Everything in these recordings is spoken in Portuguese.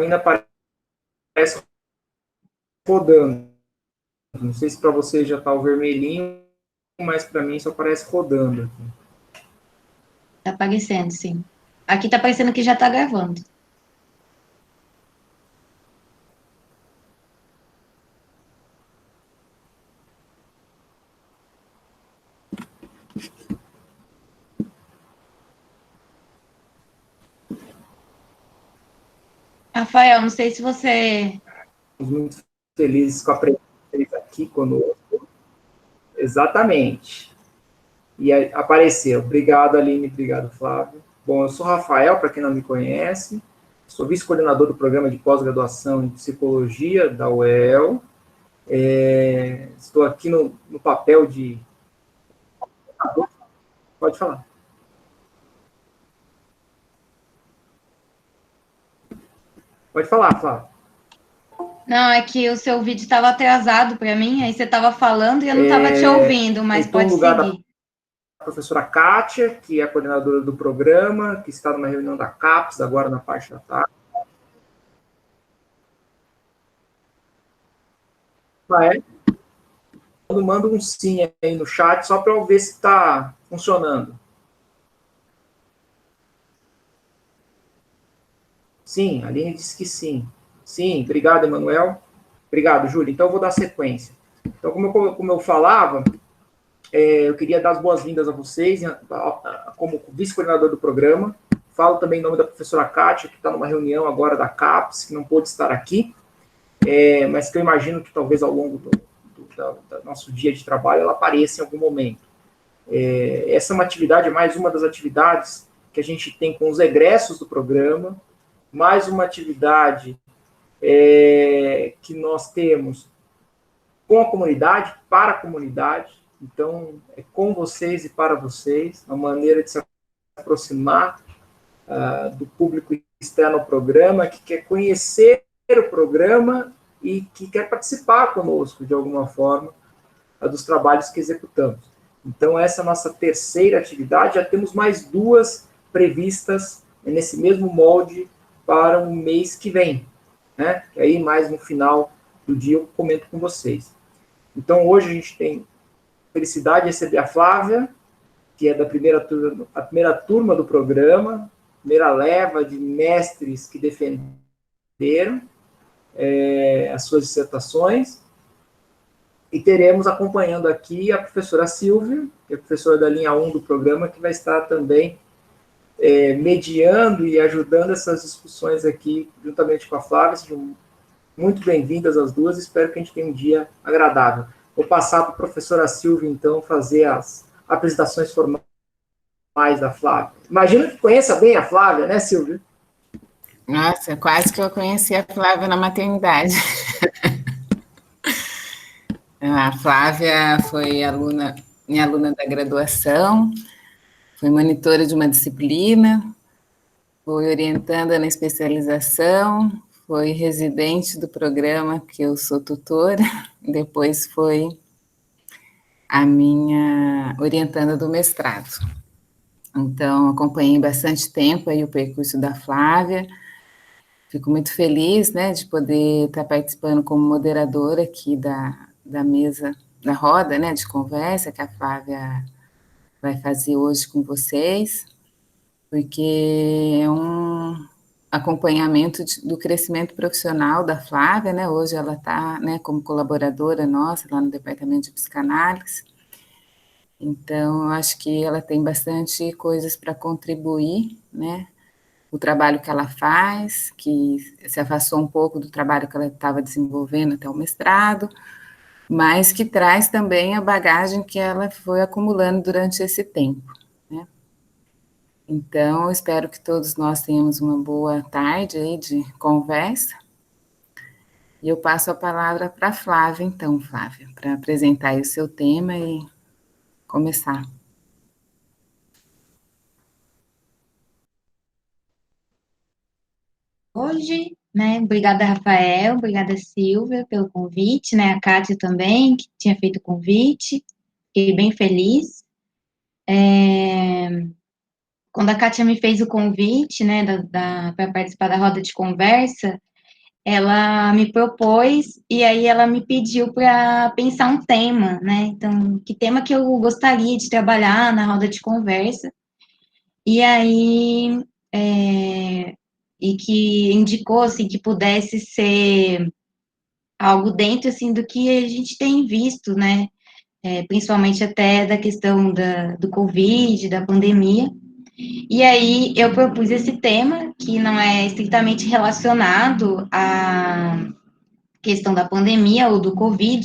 mim ainda aparece rodando. Não sei se para você já está o vermelhinho, mas para mim só aparece rodando. Tá aparecendo, sim. Aqui tá parecendo que já tá gravando. Rafael, não sei se você. Estamos muito felizes com a presença deles aqui conosco. Exatamente. E apareceu. Obrigado, Aline. Obrigado, Flávio. Bom, eu sou Rafael, para quem não me conhece. Sou vice-coordenador do programa de pós-graduação em psicologia da UEL. Estou aqui no papel de. Pode falar. Pode falar, Flávio. Não, é que o seu vídeo estava atrasado para mim, aí você estava falando e eu não estava te ouvindo, mas Estou no pode lugar da seguir. professora Kátia, que é a coordenadora do programa, que está numa reunião da CAPES, agora na parte da tarde. Manda um sim aí no chat, só para eu ver se está funcionando. Sim, a Aline disse que sim. Sim, obrigado, Emanuel. Obrigado, Júlio. Então, eu vou dar sequência. Então, como eu falava, eu queria dar as boas-vindas a vocês, como vice-coordenador do programa. Falo também em nome da professora Kátia, que está numa reunião agora da CAPES, que não pôde estar aqui, mas que eu imagino que talvez ao longo do nosso dia de trabalho ela apareça em algum momento. Essa é uma atividade, mais uma das atividades que a gente tem com os egressos do programa, mais uma atividade que nós temos com a comunidade, para a comunidade. Então, é com vocês e para vocês, uma maneira de se aproximar do público externo ao programa, que quer conhecer o programa e que quer participar conosco, de alguma forma, dos trabalhos que executamos. Então, essa é a nossa terceira atividade. Já temos mais duas previstas nesse mesmo molde para o mês que vem. Né? E aí, mais no final do dia, eu comento com vocês. Então, hoje a gente tem a felicidade de receber a Flávia, que é da a primeira turma do programa, primeira leva de mestres que defenderam as suas dissertações. E teremos acompanhando aqui a professora Silvia, que é professora da linha 1 do programa, que vai estar também mediando e ajudando essas discussões aqui, juntamente com a Flávia. Sejam muito bem-vindas as duas, espero que a gente tenha um dia agradável. Vou passar para a professora Silvia, então, fazer as apresentações formais da Flávia. Imagino que conheça bem a Flávia, né, Silvia? Nossa, quase que eu conheci a Flávia na maternidade. A Flávia foi minha aluna da graduação, foi monitora de uma disciplina, foi orientanda na especialização, foi residente do programa que eu sou tutora, depois foi a minha orientanda do mestrado. Então, acompanhei bastante tempo aí o percurso da Flávia. Fico muito feliz, né, de poder estar participando como moderadora aqui da mesa, da roda, né, de conversa que a Flávia vai fazer hoje com vocês, porque é um acompanhamento do crescimento profissional da Flávia, né, hoje ela está, né, como colaboradora nossa lá no Departamento de Psicanálise, então eu acho que ela tem bastante coisas para contribuir, né, o trabalho que ela faz, que se afastou um pouco do trabalho que ela estava desenvolvendo até o mestrado, mas que traz também a bagagem que ela foi acumulando durante esse tempo, né? Então, espero que todos nós tenhamos uma boa tarde aí de conversa. E eu passo a palavra para a Flávia, então, Flávia, para apresentar aí o seu tema e começar. Hoje, né? Obrigada, Rafael, obrigada, Silvia, pelo convite, né? A Kátia também, que tinha feito o convite, fiquei bem feliz. Quando a Kátia me fez o convite, né, para participar da roda de conversa, ela me propôs e aí ela me pediu para pensar um tema, né? Então, que tema que eu gostaria de trabalhar na roda de conversa? E aí, e que indicou assim que pudesse ser algo dentro assim do que a gente tem visto, né? Principalmente até da questão do Covid, da pandemia. E aí eu propus esse tema, que não é estritamente relacionado à questão da pandemia ou do Covid,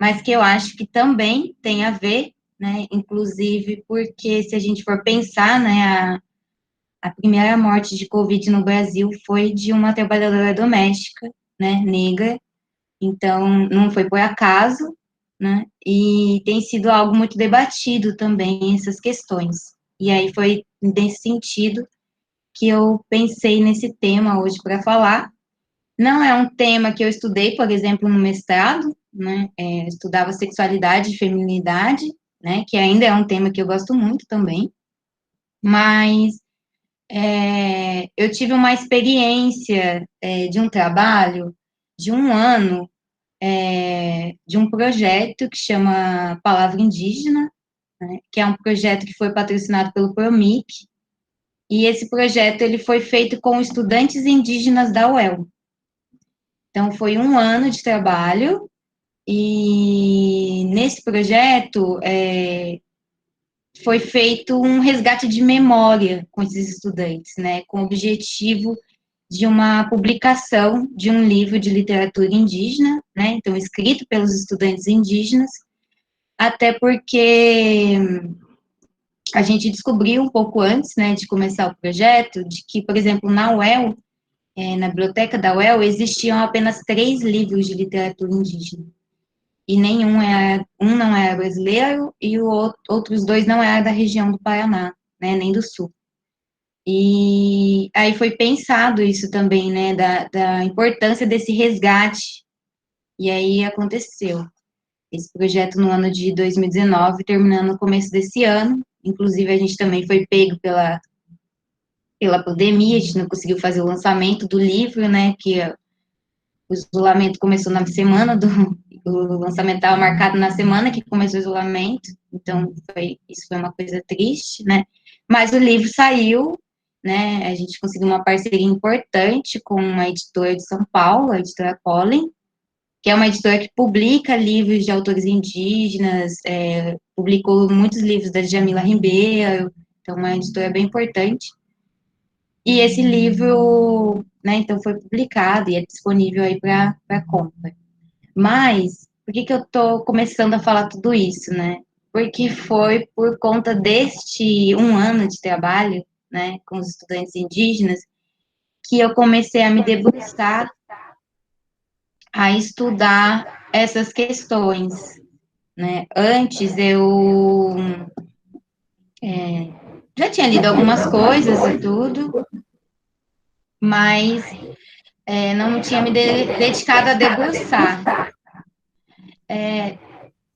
mas que eu acho que também tem a ver, né? Inclusive porque se a gente for pensar, né, a primeira morte de Covid no Brasil foi de uma trabalhadora doméstica, né, negra, então não foi por acaso, né? E tem sido algo muito debatido também, essas questões. E aí foi nesse sentido que eu pensei nesse tema hoje para falar. Não é um tema que eu estudei, por exemplo, no mestrado, né? Eu estudava sexualidade e feminilidade, né? Que ainda é um tema que eu gosto muito também. Mas eu tive uma experiência de um trabalho de um ano, de um projeto que chama Palavra Indígena, né? Que é um projeto que foi patrocinado pelo PROMIC, e esse projeto ele foi feito com estudantes indígenas da UEL. Então, foi um ano de trabalho, e nesse projeto foi feito um resgate de memória com esses estudantes, né, com o objetivo de uma publicação de um livro de literatura indígena, né, então escrito pelos estudantes indígenas, até porque a gente descobriu um pouco antes, né, de começar o projeto, de que, por exemplo, na UEL, na biblioteca da UEL, existiam apenas 3 livros de literatura indígena. E um não era brasileiro e outros 2 não eram da região do Paraná, né, nem do Sul. E aí foi pensado isso também, né, da importância desse resgate. E aí aconteceu esse projeto no ano de 2019, terminando no começo desse ano. Inclusive, a gente também foi pego pela pandemia, a gente não conseguiu fazer o lançamento do livro, né, que o isolamento começou na semana o lançamento estava marcado na semana que começou o isolamento, então isso foi uma coisa triste, né? Mas o livro saiu, né? A gente conseguiu uma parceria importante com uma editora de São Paulo, a editora Pollen, que é uma editora que publica livros de autores indígenas, publicou muitos livros da Djamila Ribeiro, então uma editora bem importante. E esse livro, né, então foi publicado e é disponível aí para compra. Mas, por que eu estou começando a falar tudo isso, né? Porque foi por conta deste um ano de trabalho, né, com os estudantes indígenas, que eu comecei a me debruçar, a estudar essas questões, né? Antes eu já tinha lido algumas coisas e tudo, mas não tinha me dedicado a debruçar.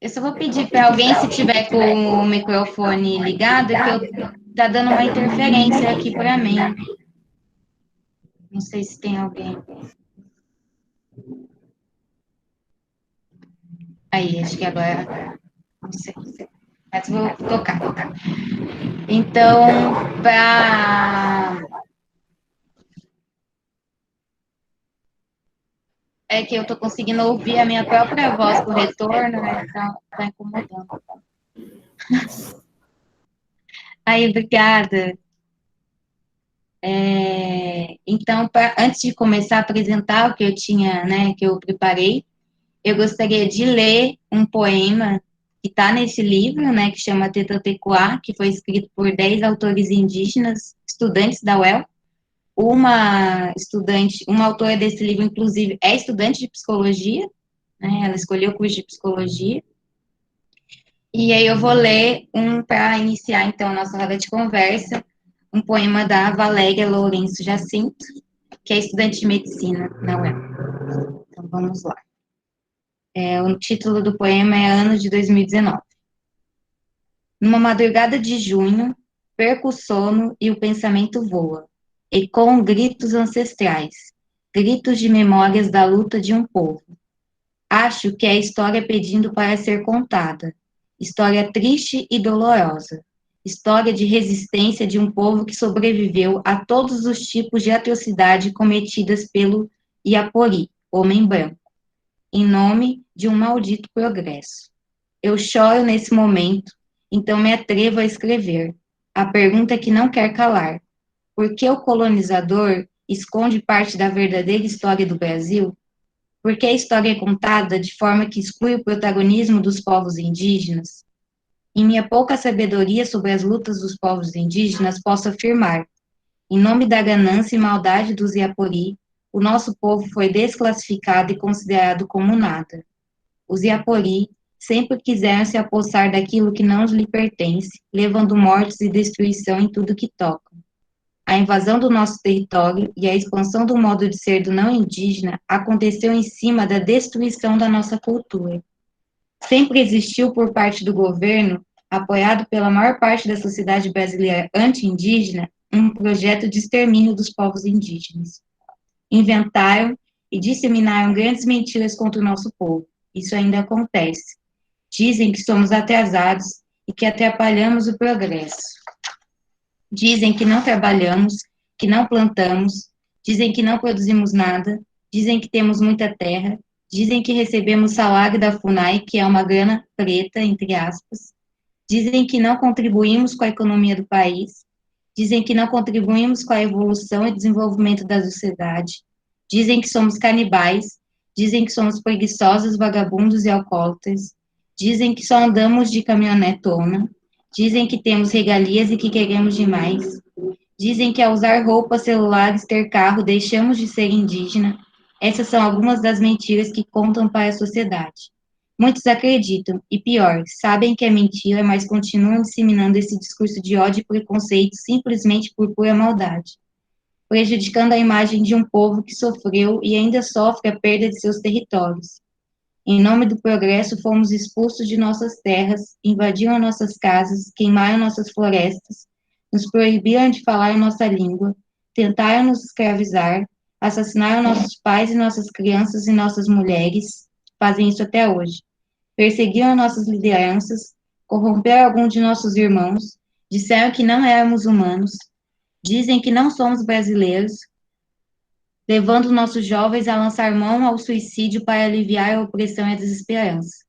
Eu só vou pedir para alguém, se tiver com o microfone ligado, que tá dando uma interferência aqui para mim. Não sei se tem alguém. Aí, acho que agora. Não sei. Mas vou tocar. Então, é que eu estou conseguindo ouvir a minha própria voz com retorno, né? Então, tá incomodando. Aí, obrigada. Então, antes de começar a apresentar o que eu tinha, né, que eu preparei, eu gostaria de ler um poema que está nesse livro, né, que chama Tetatecuá, que foi escrito por 10 autores indígenas, estudantes da UEL. Uma autora desse livro, inclusive, é estudante de psicologia, né, ela escolheu o curso de psicologia. E aí eu vou ler para iniciar, então, a nossa roda de conversa, um poema da Valéria Lourenço Jacinto, que é estudante de medicina na UEL. Então, vamos lá. O título do poema é Ano de 2019. Numa madrugada de junho, perco o sono e o pensamento voa, e com gritos ancestrais, gritos de memórias da luta de um povo. Acho que é a história pedindo para ser contada. História triste e dolorosa. História de resistência de um povo que sobreviveu a todos os tipos de atrocidade cometidas pelo Iapori, homem branco, em nome de um maldito progresso. Eu choro nesse momento, então me atrevo a escrever. A pergunta que não quer calar. Por que o colonizador esconde parte da verdadeira história do Brasil? Por que a história é contada de forma que exclui o protagonismo dos povos indígenas? Em minha pouca sabedoria sobre as lutas dos povos indígenas, posso afirmar, em nome da ganância e maldade dos Iapori, o nosso povo foi desclassificado e considerado como nada. Os Iapori sempre quiseram se apossar daquilo que não lhe pertence, levando mortes e destruição em tudo que tocam. A invasão do nosso território e a expansão do modo de ser do não indígena aconteceu em cima da destruição da nossa cultura. Sempre existiu por parte do governo, apoiado pela maior parte da sociedade brasileira anti-indígena, um projeto de extermínio dos povos indígenas. Inventaram e disseminaram grandes mentiras contra o nosso povo. Isso ainda acontece. Dizem que somos atrasados e que atrapalhamos o progresso. Dizem que não trabalhamos, que não plantamos, dizem que não produzimos nada, dizem que temos muita terra, dizem que recebemos salário da FUNAI, que é uma grana preta, entre aspas, dizem que não contribuímos com a economia do país, dizem que não contribuímos com a evolução e desenvolvimento da sociedade, dizem que somos canibais, dizem que somos preguiçosos, vagabundos e alcoólatras, dizem que só andamos de caminhonetona, dizem que temos regalias e que queremos demais. Dizem que ao usar roupas, celulares, ter carro, deixamos de ser indígena. Essas são algumas das mentiras que contam para a sociedade. Muitos acreditam, e pior, sabem que é mentira, mas continuam disseminando esse discurso de ódio e preconceito simplesmente por pura maldade, prejudicando a imagem de um povo que sofreu e ainda sofre a perda de seus territórios. Em nome do progresso, fomos expulsos de nossas terras, invadiram nossas casas, queimaram nossas florestas, nos proibiram de falar nossa língua, tentaram nos escravizar, assassinaram nossos pais e nossas crianças e nossas mulheres, fazem isso até hoje. Perseguiram nossas lideranças, corromperam alguns de nossos irmãos, disseram que não éramos humanos, dizem que não somos brasileiros, levando nossos jovens a lançar mão ao suicídio para aliviar a opressão e a desesperança.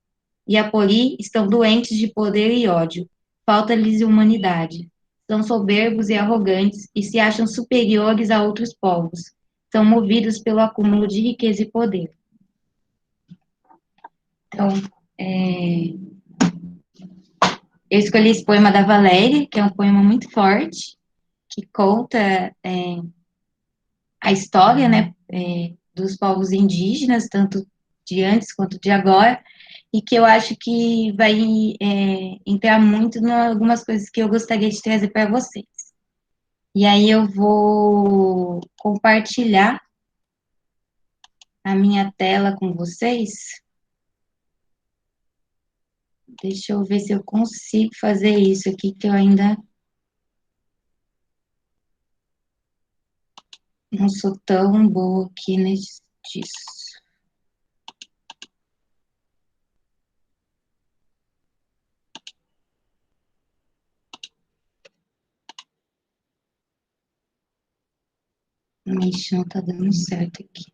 Iapori estão doentes de poder e ódio, falta-lhes humanidade. São soberbos e arrogantes e se acham superiores a outros povos. São movidos pelo acúmulo de riqueza e poder. Então, eu escolhi esse poema da Valéria, que é um poema muito forte, que conta a história, né, dos povos indígenas, tanto de antes quanto de agora, e que eu acho que vai entrar muito em algumas coisas que eu gostaria de trazer para vocês. E aí eu vou compartilhar a minha tela com vocês. Deixa eu ver se eu consigo fazer isso aqui, que eu ainda não sou tão boa aqui nisso. Mas não tá dando certo aqui.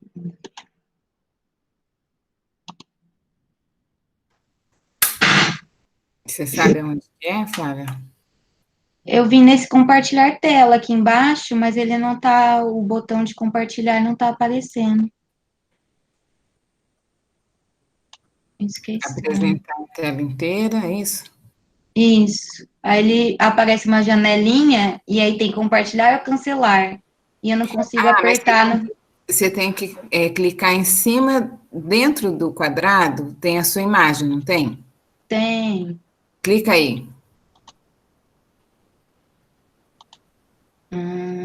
Você sabe onde é, Flávia? Eu vim nesse compartilhar tela aqui embaixo, mas ele não tá, o botão de compartilhar não tá aparecendo. Esqueci. Apresentar a tela inteira, é isso? Isso. Aí ele aparece uma janelinha e aí tem compartilhar ou cancelar. E eu não consigo apertar. Você tem que clicar em cima, dentro do quadrado, tem a sua imagem, não tem? Tem. Clica aí.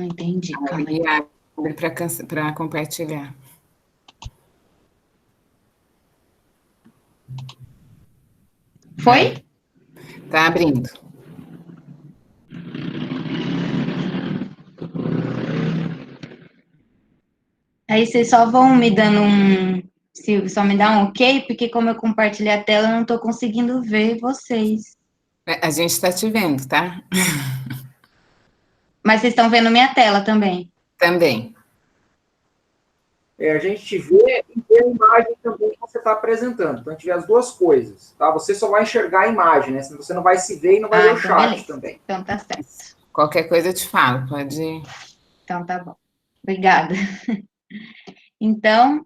Entendi. Calma aí. Abre para compartilhar. Foi? Tá abrindo. Aí vocês só vão me dando se só me dá um ok, porque como eu compartilhei a tela, eu não estou conseguindo ver vocês. A gente está te vendo, tá? Mas vocês estão vendo minha tela também. Também. A gente te vê e vê a imagem também que você está apresentando. Então, a gente vê as duas coisas, tá? Você só vai enxergar a imagem, né? Senão você não vai se ver e não vai ver o então chat beleza. também. Então tá certo. Qualquer coisa eu te falo, pode. Então tá bom. Obrigada. Então,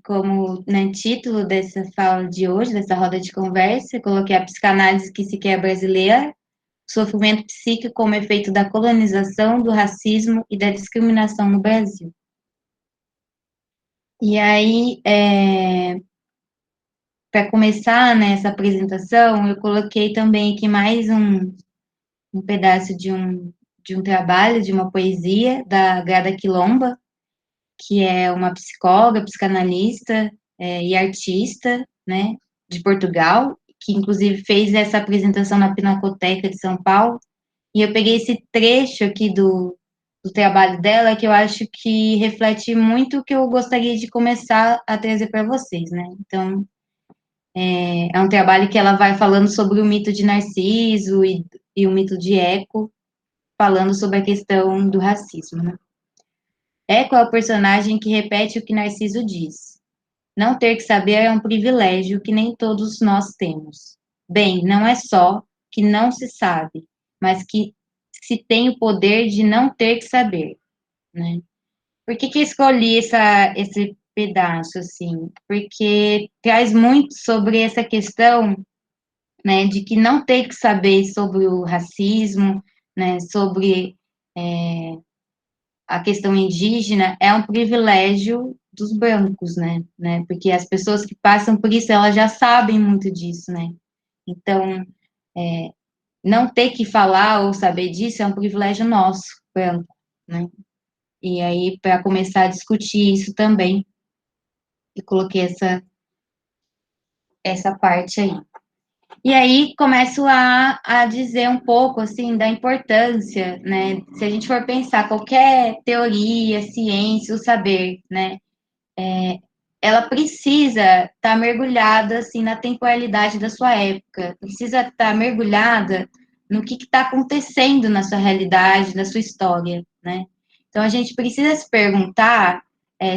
como no título dessa fala de hoje, dessa roda de conversa, eu coloquei a psicanálise que se quer brasileira, sofrimento psíquico como efeito da colonização, do racismo e da discriminação no Brasil. E aí, para começar nessa apresentação, eu coloquei também aqui mais um pedaço de um trabalho, de uma poesia da Grada Quilomba, que é uma psicóloga, psicanalista e artista, né, de Portugal, que inclusive fez essa apresentação na Pinacoteca de São Paulo, e eu peguei esse trecho aqui do trabalho dela, que eu acho que reflete muito o que eu gostaria de começar a trazer para vocês, né? Então, é um trabalho que ela vai falando sobre o mito de Narciso e o mito de Eco, falando sobre a questão do racismo, né? Eco é o personagem que repete o que Narciso diz. Não ter que saber é um privilégio que nem todos nós temos. Bem, não é só que não se sabe, mas que se tem o poder de não ter que saber, né? Por que escolhi esse pedaço, assim? Porque traz muito sobre essa questão, né, de que não ter que saber sobre o racismo, né, sobre a questão indígena é um privilégio dos brancos, né? Porque as pessoas que passam por isso, elas já sabem muito disso, né? Então, não ter que falar ou saber disso é um privilégio nosso, branco, né? E aí, para começar a discutir isso também, eu coloquei essa parte aí. E aí, começo a dizer um pouco, assim, da importância, né? Se a gente for pensar qualquer teoria, ciência, o saber, né? Ela precisa estar mergulhada assim na temporalidade da sua época, precisa estar mergulhada no que está acontecendo na sua realidade, na sua história, né? Então a gente precisa se perguntar,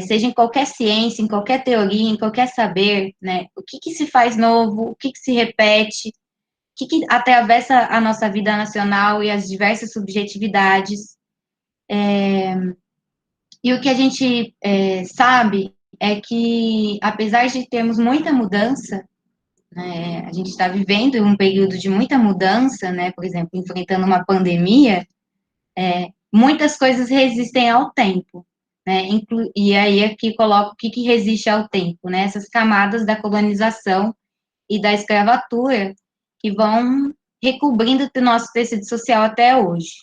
seja em qualquer ciência, em qualquer teoria, em qualquer saber, né? O que se faz novo, o que se repete, o que atravessa a nossa vida nacional e as diversas subjetividades. E o que a gente sabe é que, apesar de termos muita mudança, né, a gente está vivendo um período de muita mudança, né, por exemplo, enfrentando uma pandemia, muitas coisas resistem ao tempo, né, e aí aqui coloco o que resiste ao tempo, né, essas camadas da colonização e da escravatura que vão recobrindo o nosso tecido social até hoje.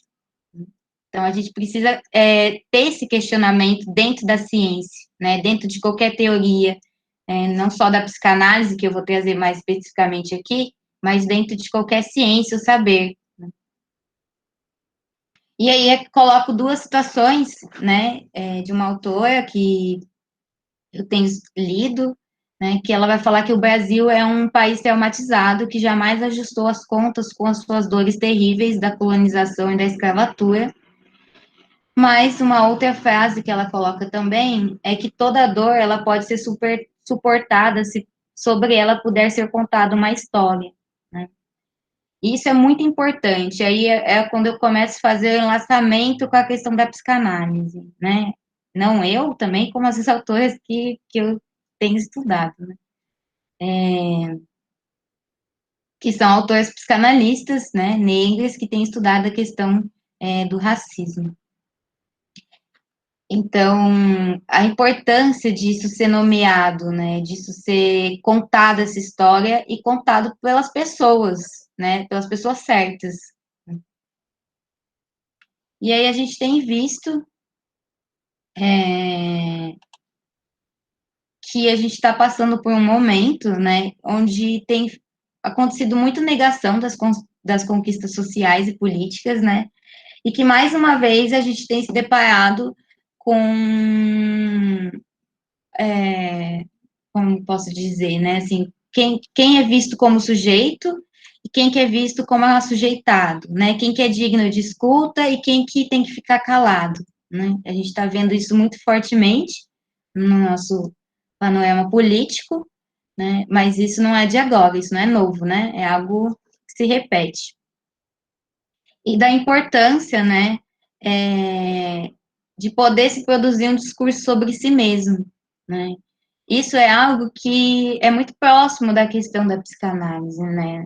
Então, a gente precisa ter esse questionamento dentro da ciência, né, dentro de qualquer teoria, não só da psicanálise, que eu vou trazer mais especificamente aqui, mas dentro de qualquer ciência, o saber. E aí, coloco duas situações, né, de uma autora que eu tenho lido, né, que ela vai falar que o Brasil é um país traumatizado, que jamais ajustou as contas com as suas dores terríveis da colonização e da escravatura. Mas uma outra frase que ela coloca também é que toda dor ela pode ser suportada se sobre ela puder ser contada uma história, né? Isso é muito importante. Aí é quando eu começo a fazer o enlaçamento com a questão da psicanálise, né? Não eu também, como as autoras que eu tenho estudado, né? Que são autoras psicanalistas, né, negras, que têm estudado a questão do racismo. Então, a importância disso ser nomeado, né, disso ser contada essa história e contado pelas pessoas, né, pelas pessoas certas. E aí a gente tem visto que a gente está passando por um momento, né, onde tem acontecido muito negação das conquistas sociais e políticas, né, e que mais uma vez a gente tem se deparado com, como posso dizer, né, assim, quem é visto como sujeito e quem que é visto como assujeitado, né, quem que é digno de escuta e quem que tem que ficar calado, né, a gente está vendo isso muito fortemente no nosso panorama político, né, mas isso não é de agora, isso não é novo, né, é algo que se repete. E da importância, né, de poder se produzir um discurso sobre si mesmo, né. Isso é algo que é muito próximo da questão da psicanálise, né,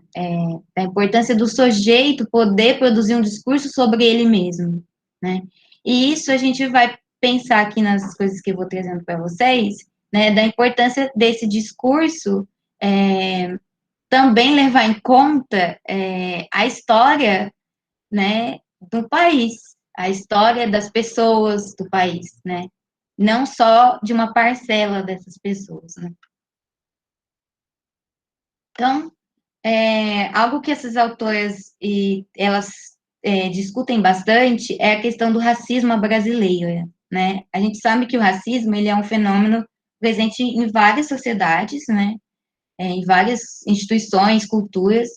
da importância do sujeito poder produzir um discurso sobre ele mesmo, né. E isso a gente vai pensar aqui nas coisas que eu vou trazendo para vocês, né, da importância desse discurso, também levar em conta a história, né, do país, a história das pessoas do país, né, não só de uma parcela dessas pessoas, né. Então, algo que essas autoras, elas discutem bastante é a questão do racismo brasileiro, né. A gente sabe que o racismo, ele é um fenômeno presente em várias sociedades, né, em várias instituições, culturas,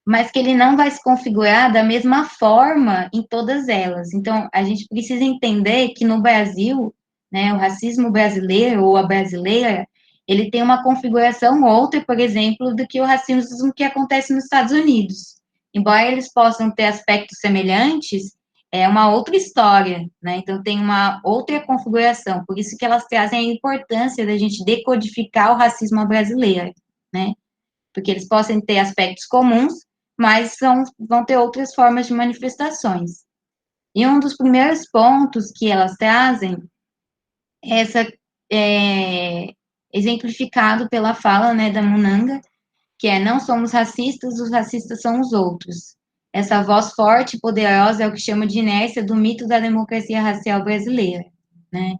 mas que ele não vai se configurar da mesma forma em todas elas. Então, a gente precisa entender que no Brasil, né, o racismo brasileiro ou a brasileira, ele tem uma configuração outra, por exemplo, do que o racismo que acontece nos Estados Unidos. Embora eles possam ter aspectos semelhantes, é uma outra história, né? Então, tem uma outra configuração. Por isso que elas trazem a importância da gente decodificar o racismo brasileiro, né? Porque eles possam ter aspectos comuns, mas vão ter outras formas de manifestações. E um dos primeiros pontos que elas trazem é essa, exemplificado pela fala, né, da Munanga, que é: não somos racistas, os racistas são os outros. Essa voz forte e poderosa é o que chama de inércia do mito da democracia racial brasileira, né?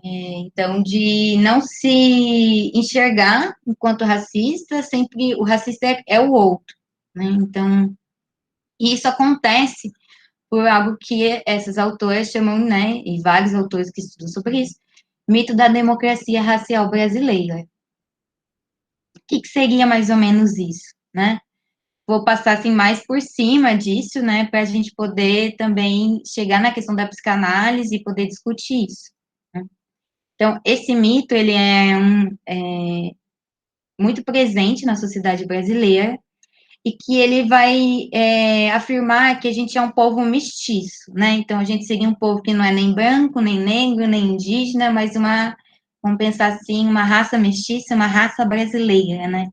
Então, de não se enxergar enquanto racista, sempre o racista é o outro, né? Então, isso acontece por algo que essas autoras chamam, né, e vários autores que estudam sobre isso, mito da democracia racial brasileira. O que seria mais ou menos isso, né? Vou passar, assim, mais por cima disso, né, para a gente poder também chegar na questão da psicanálise e poder discutir isso, né? Então, esse mito, ele muito presente na sociedade brasileira, e que ele vai afirmar que a gente é um povo mestiço, né? Então, a gente seria um povo que não é nem branco, nem negro, nem indígena, mas vamos pensar assim, uma raça mestiça, uma raça brasileira, né?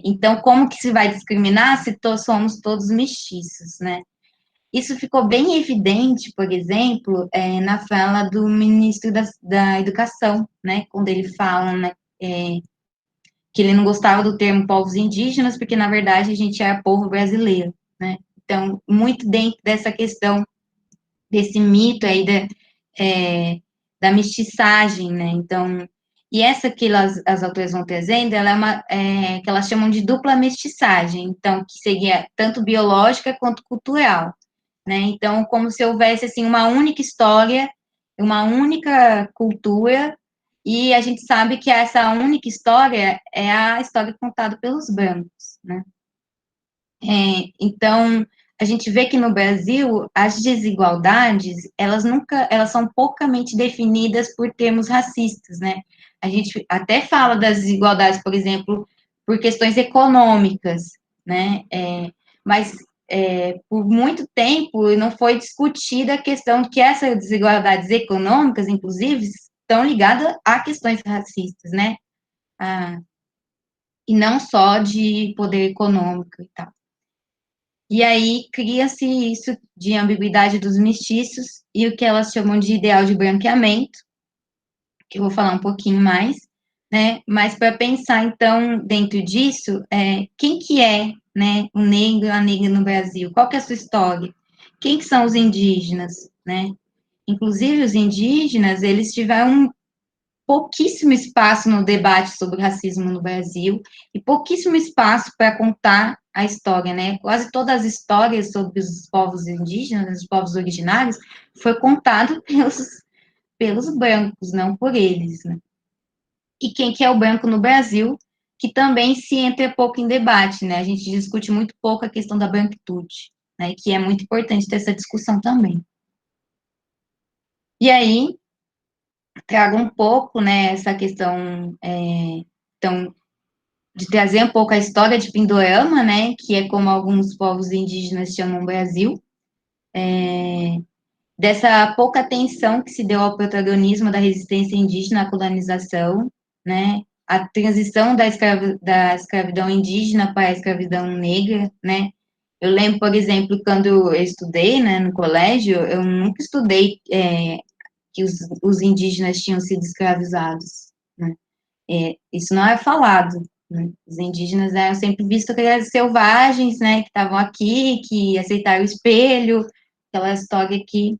Então, como que se vai discriminar se somos todos mestiços, né? Isso ficou bem evidente, por exemplo, na fala do ministro da Educação, né? Quando ele fala, né, que ele não gostava do termo povos indígenas, porque, na verdade, a gente é povo brasileiro, né? Então, muito dentro dessa questão, desse mito aí da mestiçagem, né? Então, e essa que as autoras vão trazendo, ela que elas chamam de dupla mestiçagem, então, que seria tanto biológica quanto cultural, né? Então, como se houvesse, assim, uma única história, uma única cultura, e a gente sabe que essa única história é a história contada pelos brancos, né? Então, a gente vê que no Brasil, as desigualdades, elas são poucamente definidas por termos racistas, né? A gente até fala das desigualdades, por exemplo, por questões econômicas, né? Mas por muito tempo não foi discutida a questão de que essas desigualdades econômicas, inclusive, estão ligadas a questões racistas, né? E não só de poder econômico e tal. E aí cria-se isso de ambiguidade dos mestiços e o que elas chamam de ideal de branqueamento, que eu vou falar um pouquinho mais, né? Mas para pensar, então, dentro disso, quem que é, né, o negro, a negra no Brasil? Qual que é a sua história? Quem que são os indígenas, né? Inclusive, os indígenas, eles tiveram pouquíssimo espaço no debate sobre racismo no Brasil e pouquíssimo espaço para contar a história, né? Quase todas as histórias sobre os povos indígenas, os povos originários, foi contado pelos brancos, não por eles, né? E quem que é o branco no Brasil, que também se entra pouco em debate, né? A gente discute muito pouco a questão da branquitude, né? Que é muito importante ter essa discussão também. E aí, trago um pouco, né, essa questão, então, de trazer um pouco a história de Pindorama, né, que é como alguns povos indígenas chamam o Brasil, dessa pouca atenção que se deu ao protagonismo da resistência indígena à colonização, né, a transição da escravidão indígena para a escravidão negra, né. Eu lembro, por exemplo, quando eu estudei, né, no colégio, eu nunca estudei que os indígenas tinham sido escravizados, né. Isso não é falado, né? Os indígenas eram sempre vistos como selvagens, né, que estavam aqui, que aceitaram o espelho, aquela história que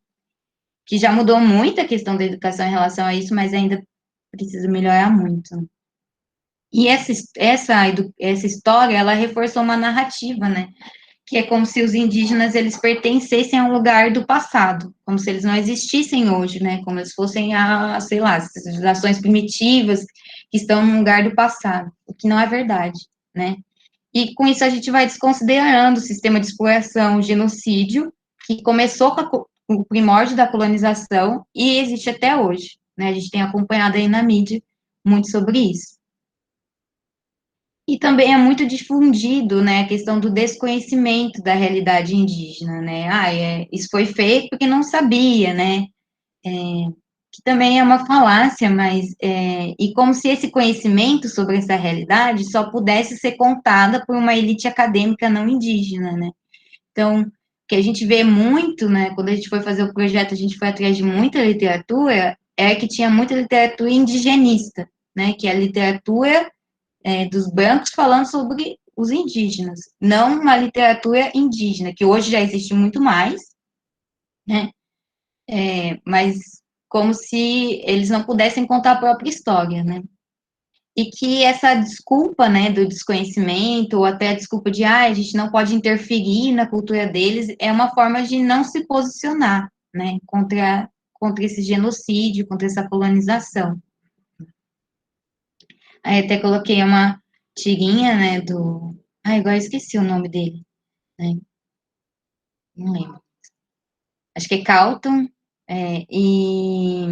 já mudou muito a questão da educação em relação a isso, mas ainda precisa melhorar muito. E essa história, ela reforçou uma narrativa, né, que é como se os indígenas, eles pertencessem a um lugar do passado, como se eles não existissem hoje, né, como eles fossem sei lá, as civilizações primitivas que estão no lugar do passado, o que não é verdade, né. E com isso a gente vai desconsiderando o sistema de exploração, o genocídio, que começou com o primórdio da colonização e existe até hoje, né, a gente tem acompanhado aí na mídia muito sobre isso. E também é muito difundido, né, a questão do desconhecimento da realidade indígena, né, isso foi feito porque não sabia, né, que também é uma falácia, mas, e como se esse conhecimento sobre essa realidade só pudesse ser contada por uma elite acadêmica não indígena, né. Então, o que a gente vê muito, né, quando a gente foi fazer o projeto, a gente foi atrás de muita literatura, é que tinha muita literatura indigenista, né, que é a literatura dos brancos falando sobre os indígenas, não uma literatura indígena, que hoje já existe muito mais, né, mas como se eles não pudessem contar a própria história, né, e que essa desculpa, né, do desconhecimento, ou até a desculpa de, a gente não pode interferir na cultura deles, é uma forma de não se posicionar, né, contra esse genocídio, contra essa colonização. Aí até coloquei uma tirinha, né, agora eu esqueci o nome dele, né, não lembro. Acho que é Carlton, e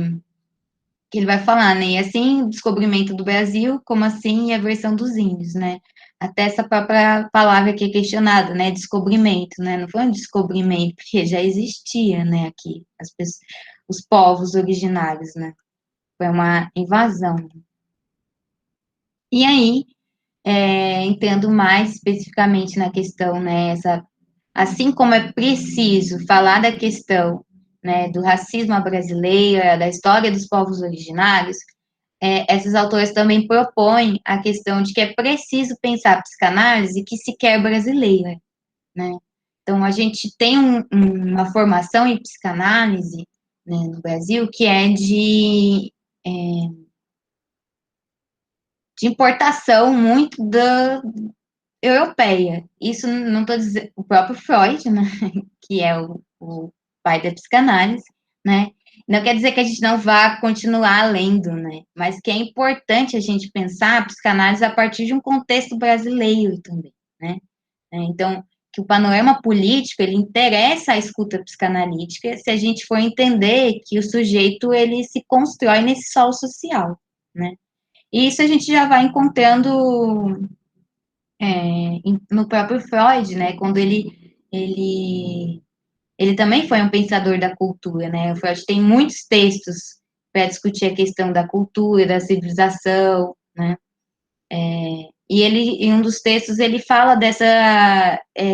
que ele vai falar, né, e assim o descobrimento do Brasil, como assim a versão dos índios, né, até essa própria palavra que é questionada, né, descobrimento, né, não foi um descobrimento, porque já existia, né, aqui, os povos originários, né, foi uma invasão. E aí, entrando mais especificamente na questão, né, assim como é preciso falar da questão, né, do racismo brasileiro, da história dos povos originários, essas autoras também propõem a questão de que é preciso pensar a psicanálise que sequer é brasileira, né? Então, a gente tem uma formação em psicanálise, né, no Brasil que é de importação muito europeia. Isso não estou dizendo, o próprio Freud, né, que é o pai da psicanálise, né, não quer dizer que a gente não vá continuar lendo, né, mas que é importante a gente pensar a psicanálise a partir de um contexto brasileiro também, né. Então, que o panorama político, ele interessa a escuta psicanalítica se a gente for entender que o sujeito, ele se constrói nesse solo social, né. E isso a gente já vai encontrando no próprio Freud, né, quando ele também foi um pensador da cultura, né, o Freud tem muitos textos para discutir a questão da cultura, da civilização, né, e em um dos textos, ele fala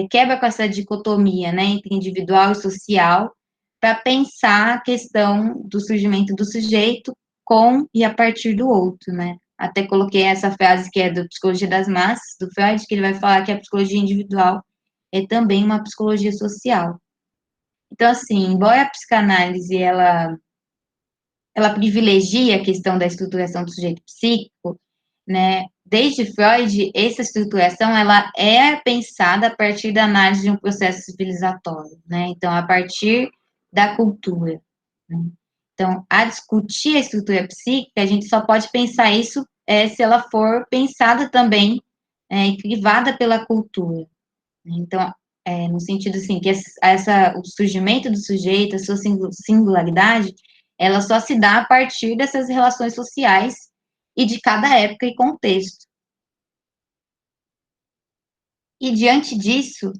quebra com essa dicotomia, né, entre individual e social, para pensar a questão do surgimento do sujeito com e a partir do outro, né. Até coloquei essa frase que é do Psicologia das Massas, do Freud, que ele vai falar que a psicologia individual é também uma psicologia social. Então, assim, embora a psicanálise, ela privilegia a questão da estruturação do sujeito psíquico, né, desde Freud, essa estruturação, ela é pensada a partir da análise de um processo civilizatório, né, então, a partir da cultura, né? Então, a discutir a estrutura psíquica, a gente só pode pensar isso se ela for pensada também e crivada pela cultura. Então, no sentido assim, que o surgimento do sujeito, a sua singularidade, ela só se dá a partir dessas relações sociais e de cada época e contexto. E diante disso,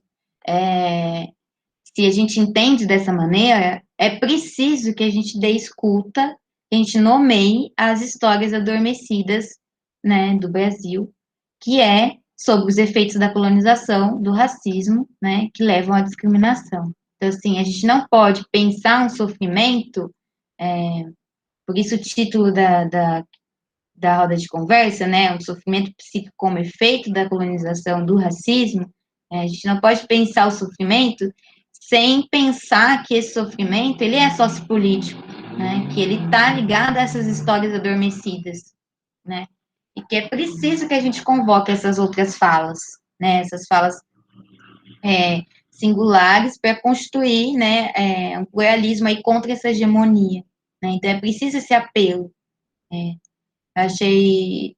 se a gente entende dessa maneira, é preciso que a gente dê escuta, que a gente nomeie as histórias adormecidas, né, do Brasil, que é sobre os efeitos da colonização, do racismo, né, que levam à discriminação. Então, assim, a gente não pode pensar um sofrimento, por isso o título da roda de conversa, né, um sofrimento psíquico como efeito da colonização, do racismo, a gente não pode pensar o sofrimento sem pensar que esse sofrimento, ele é sociopolítico, né, que ele está ligado a essas histórias adormecidas, né, e que é preciso que a gente convoque essas outras falas, né, essas falas singulares para constituir, né, um pluralismo aí contra essa hegemonia, né, então é preciso esse apelo. Achei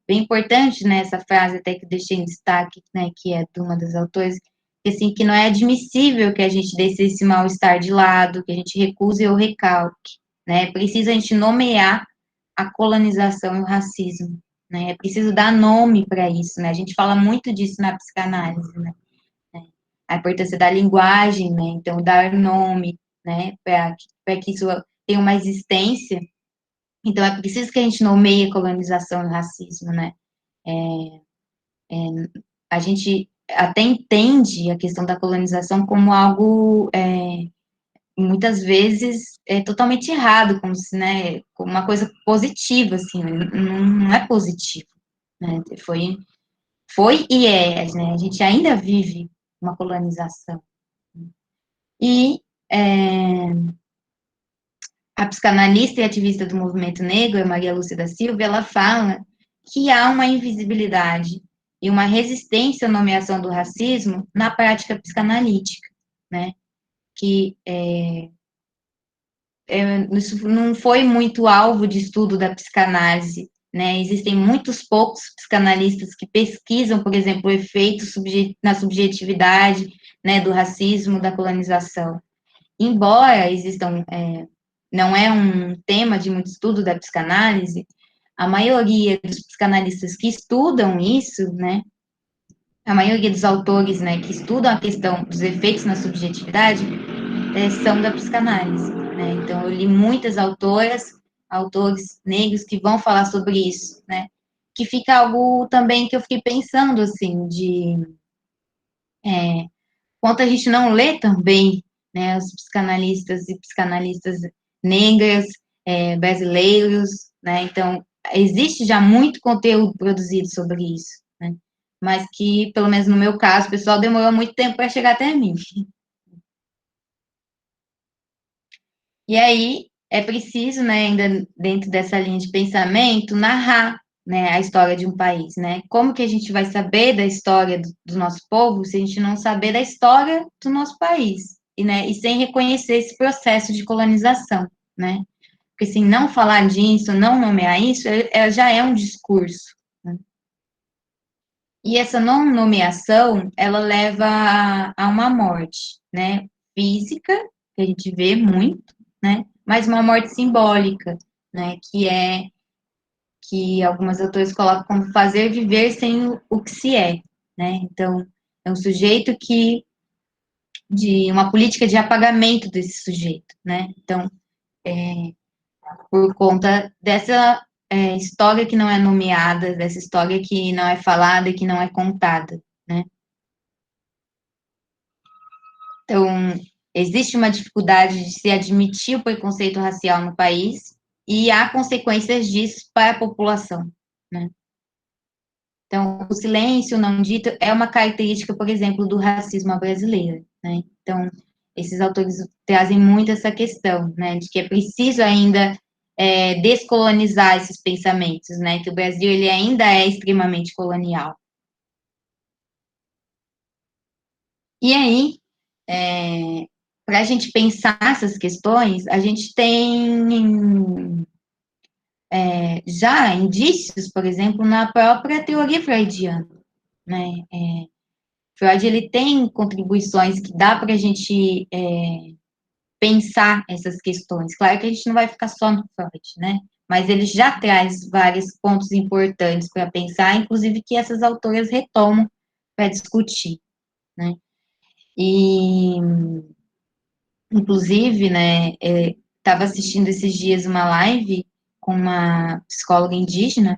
bem importante, né, essa frase até que deixei em destaque, né, que é de uma das autoras, que, assim, que não é admissível que a gente deixe esse mal-estar de lado, que a gente recuse ou recalque, né, é preciso a gente nomear a colonização e o racismo, né, é preciso dar nome para isso, né, a gente fala muito disso na psicanálise, né, a importância da linguagem, né, então dar nome, né, para que isso tenha uma existência. Então, é preciso que a gente nomeie a colonização e o racismo, né? A gente até entende a questão da colonização como algo, muitas vezes, totalmente errado, como se, né, como uma coisa positiva, assim, não é positivo, né? Foi e né? A gente ainda vive uma colonização. E a psicanalista e ativista do movimento negro, Maria Lúcia da Silva, ela fala que há uma invisibilidade e uma resistência à nomeação do racismo na prática psicanalítica, né? Que isso não foi muito alvo de estudo da psicanálise, né? Existem muitos poucos psicanalistas que pesquisam, por exemplo, o efeito na subjetividade, né, do racismo, da colonização. Embora existam não é um tema de muito estudo da psicanálise, a maioria dos psicanalistas que estudam isso, né, a maioria dos autores, né, que estudam a questão dos efeitos na subjetividade, são da psicanálise, né, então eu li muitas autores negros que vão falar sobre isso, né, que fica algo também que eu fiquei pensando, assim, de quanto a gente não lê também, né, os psicanalistas e psicanalistas negras, brasileiros, né, então, existe já muito conteúdo produzido sobre isso, né, mas que, pelo menos no meu caso, o pessoal demorou muito tempo para chegar até mim. E aí, é preciso, né, ainda dentro dessa linha de pensamento, narrar, né, a história de um país, né? Como que a gente vai saber da história do nosso povo se a gente não saber da história do nosso país, né? E sem reconhecer esse processo de colonização, né? Porque se não falar disso, não nomear isso, já é um discurso, né? E essa não nomeação, ela leva a uma morte, né? Física, que a gente vê muito, né? Mas uma morte simbólica, né? Que algumas autores colocam como fazer viver sem o que se é, né? Então, é um sujeito de uma política de apagamento desse sujeito, né? Então, por conta dessa história que não é nomeada, dessa história que não é falada e que não é contada, né? Então, existe uma dificuldade de se admitir o preconceito racial no país e há consequências disso para a população, né? Então, o silêncio não dito é uma característica, por exemplo, do racismo brasileiro, né? Então, esses autores trazem muito essa questão, né, de que é preciso ainda descolonizar esses pensamentos, né, que o Brasil ele ainda é extremamente colonial. E aí, para a gente pensar essas questões, a gente tem já indícios, por exemplo, na própria teoria freudiana, né? Freud, ele tem contribuições que dá para a gente pensar essas questões. Claro que a gente não vai ficar só no Freud, né? Mas ele já traz vários pontos importantes para pensar, inclusive que essas autoras retomam para discutir, né? E, inclusive, né, estava assistindo esses dias uma live com uma psicóloga indígena,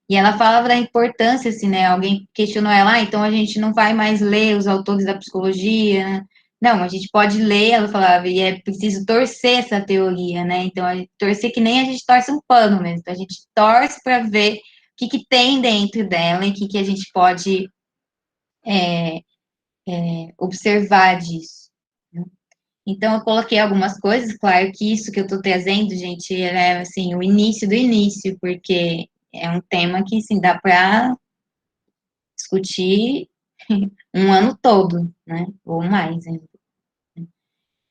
e ela falava da importância, assim, né, alguém questionou ela, então a gente não vai mais ler os autores da psicologia, né? Não, a gente pode ler, ela falava, e é preciso torcer essa teoria, né, então, torcer que nem a gente torce um pano mesmo, então a gente torce para ver o que tem dentro dela e o que a gente pode observar disso, né? Então, eu coloquei algumas coisas, claro que isso que eu estou trazendo, gente, é, assim, o início do início, porque é um tema que, assim, dá para discutir um ano todo, né, ou mais ainda.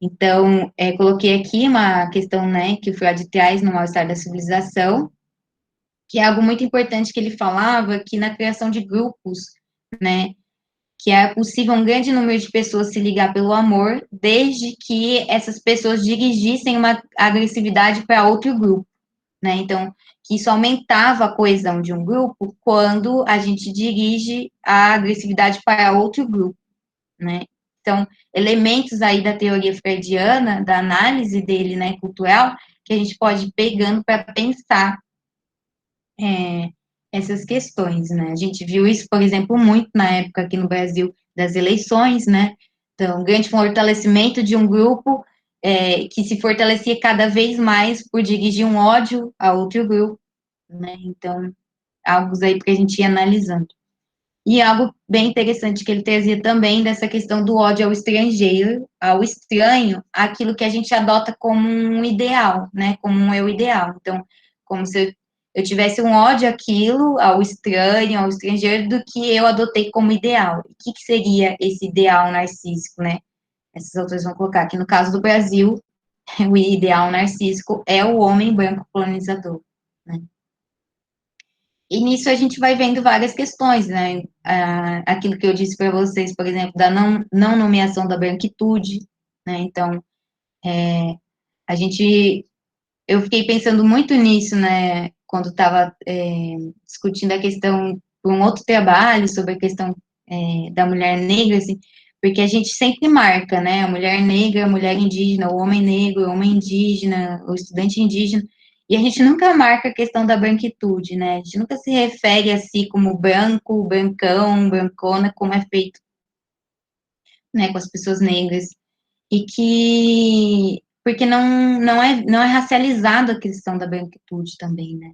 Então, coloquei aqui uma questão, né, que o Freud traz no Mal-Estar da Civilização, que é algo muito importante que ele falava, que na criação de grupos, né, que é possível um grande número de pessoas se ligar pelo amor, desde que essas pessoas dirigissem uma agressividade para outro grupo, né? Então, que isso aumentava a coesão de um grupo quando a gente dirige a agressividade para outro grupo, né? Então, elementos aí da teoria freudiana, da análise dele, né, cultural, que a gente pode ir pegando para pensar essas questões, né? A gente viu isso, por exemplo, muito na época aqui no Brasil das eleições, né? Então, grande fortalecimento de um grupo que se fortalecia cada vez mais por dirigir um ódio a outro grupo, né? Então, algo aí para a gente ir analisando. E algo bem interessante que ele trazia também dessa questão do ódio ao estrangeiro, ao estranho, aquilo que a gente adota como um ideal, né? Como um eu ideal. Então, como se eu tivesse um ódio àquilo, ao estranho, ao estrangeiro, do que eu adotei como ideal. O que seria esse ideal narcísico, né? Essas autores vão colocar aqui no caso do Brasil, o ideal narcísico é o homem branco colonizador, né? E nisso a gente vai vendo várias questões, né? Aquilo que eu disse para vocês, por exemplo, da não nomeação da branquitude, né? Então, a gente, eu fiquei pensando muito nisso, né? Quando estava discutindo a questão por um outro trabalho sobre a questão da mulher negra, assim, porque a gente sempre marca, né? A mulher negra, a mulher indígena, o homem negro, o homem indígena, o estudante indígena. E a gente nunca marca a questão da branquitude, né? A gente nunca se refere a si como branco, brancão, brancona, como é feito, né, com as pessoas negras. E que, porque não é racializado a questão da branquitude também, né?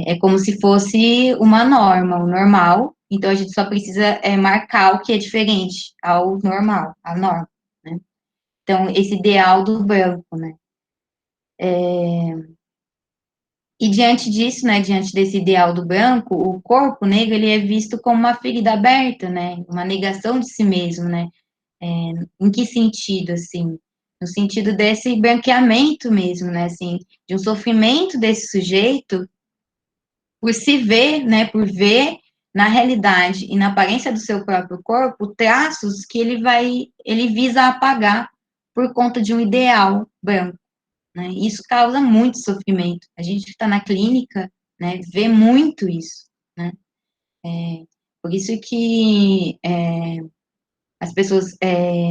É como se fosse uma norma, o normal, então a gente só precisa marcar o que é diferente ao normal, a norma, né? Então, esse ideal do branco, né? E diante disso, né, diante desse ideal do branco, o corpo negro, ele é visto como uma ferida aberta, né, uma negação de si mesmo, né, em que sentido, assim? No sentido desse branqueamento mesmo, né, assim, de um sofrimento desse sujeito por se ver, né, por ver na realidade e na aparência do seu próprio corpo traços que ele visa apagar por conta de um ideal branco, né? Isso causa muito sofrimento. A gente que está na clínica, né, vê muito isso, né? Por isso que as pessoas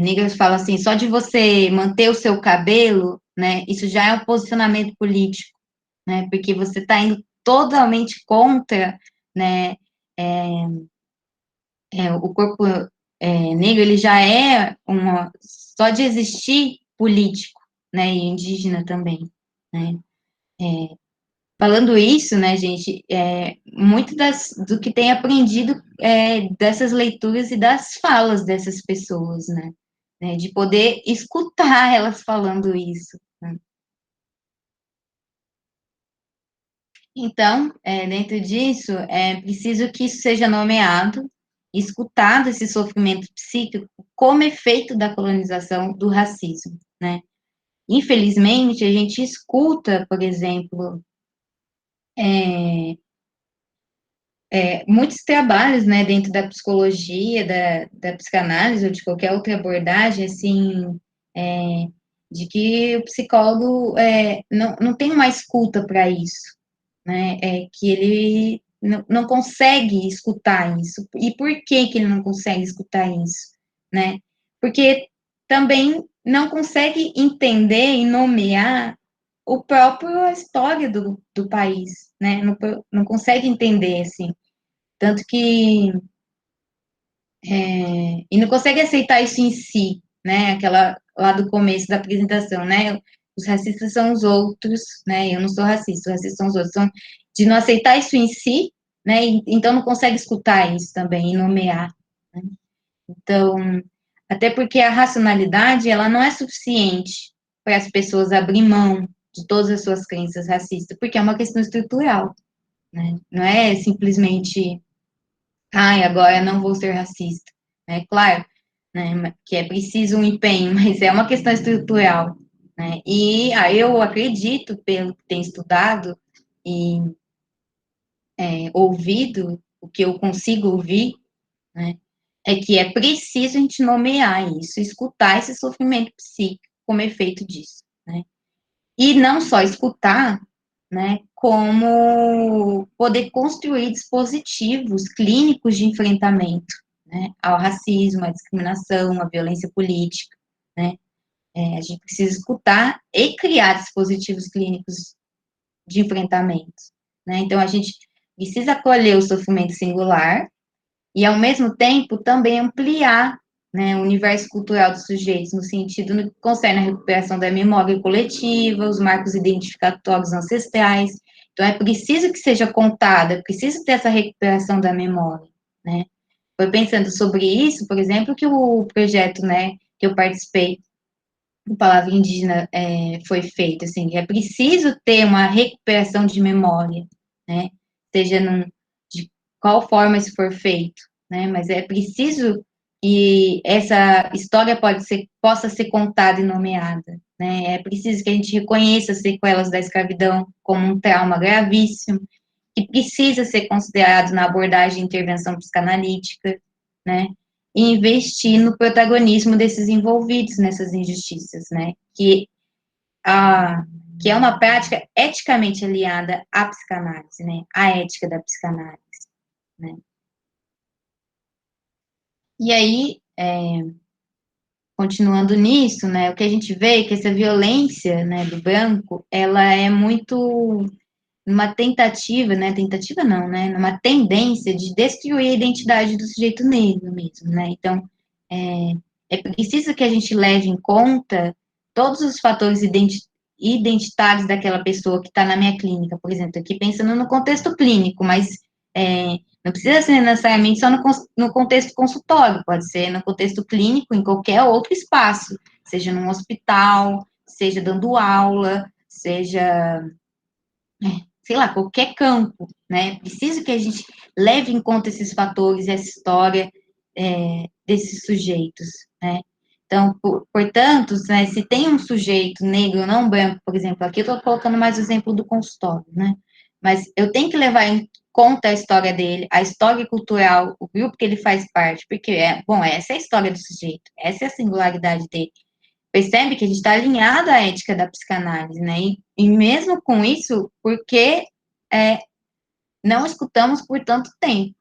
negras falam assim, só de você manter o seu cabelo, né, isso já é um posicionamento político, né, porque você está indo totalmente contra, né, o corpo negro, ele já é só de existir político, né, e indígena também, né. Falando isso, né, gente, muito do que tem aprendido dessas leituras e das falas dessas pessoas, né, de poder escutar elas falando isso, né. Então, dentro disso, é preciso que isso seja nomeado, escutado esse sofrimento psíquico como efeito da colonização, do racismo, né? Infelizmente, a gente escuta, por exemplo, muitos trabalhos, né, dentro da psicologia, da psicanálise ou de qualquer outra abordagem, assim, de que o psicólogo não tem uma escuta para isso, né, que ele não consegue escutar isso. E por que que ele não consegue escutar isso, né? Porque também não consegue entender e nomear o próprio a história do país, né? Não consegue entender, assim. Tanto que... e não consegue aceitar isso em si, né? Aquela lá do começo da apresentação, né? Os racistas são os outros, né? Eu não sou racista, os racistas são os outros. São de não aceitar isso em si, né? Então não consegue escutar isso também e nomear, né? Então, até porque a racionalidade, ela não é suficiente para as pessoas abrir mão de todas as suas crenças racistas, porque é uma questão estrutural, né? Não é simplesmente, ai, agora não vou ser racista, né? Claro, né, que é preciso um empenho, mas é uma questão estrutural, né? E eu acredito, pelo que tenho estudado e ouvido, o que eu consigo ouvir, né, é que é preciso a gente nomear isso, escutar esse sofrimento psíquico como efeito disso, né? E não só escutar, né, como poder construir dispositivos clínicos de enfrentamento, né, ao racismo, à discriminação, à violência política, né? A gente precisa escutar e criar dispositivos clínicos de enfrentamento, né? Então, a gente precisa acolher o sofrimento singular e, ao mesmo tempo, também ampliar, né, o universo cultural dos sujeitos, no sentido no que concerne a recuperação da memória coletiva, os marcos identificatórios ancestrais. Então, é preciso que seja contada, é preciso ter essa recuperação da memória, né? Foi pensando sobre isso, por exemplo, que o projeto, né, que eu participei, o Palavra Indígena, foi feito, assim, é preciso ter uma recuperação de memória, né, seja de qual forma isso for feito, né, mas é preciso que essa história possa ser contada e nomeada, né, é preciso que a gente reconheça as sequelas da escravidão como um trauma gravíssimo, que precisa ser considerado na abordagem de intervenção psicanalítica, né, e investir no protagonismo desses envolvidos nessas injustiças, né, que é uma prática eticamente aliada à psicanálise, né, à ética da psicanálise, né. E aí, continuando nisso, né, o que a gente vê é que essa violência, né, do branco, ela é muito uma tentativa, né, tentativa não, né, uma tendência de destruir a identidade do sujeito negro mesmo, né, então, é preciso que a gente leve em conta todos os fatores identitários daquela pessoa que está na minha clínica, por exemplo, aqui pensando no contexto clínico, mas não precisa ser necessariamente só no contexto consultório, pode ser no contexto clínico, em qualquer outro espaço, seja num hospital, seja dando aula, seja sei lá, qualquer campo, né? Preciso que a gente leve em conta esses fatores, essa história desses sujeitos, né? Então, portanto, né, se tem um sujeito negro, não branco, por exemplo, aqui eu estou colocando mais o exemplo do consultório, né? Mas eu tenho que levar em conta a história dele, a história cultural, o grupo que ele faz parte, porque, essa é a história do sujeito, essa é a singularidade dele. Percebe que a gente está alinhado à ética da psicanálise, né? E mesmo com isso, porque não escutamos por tanto tempo.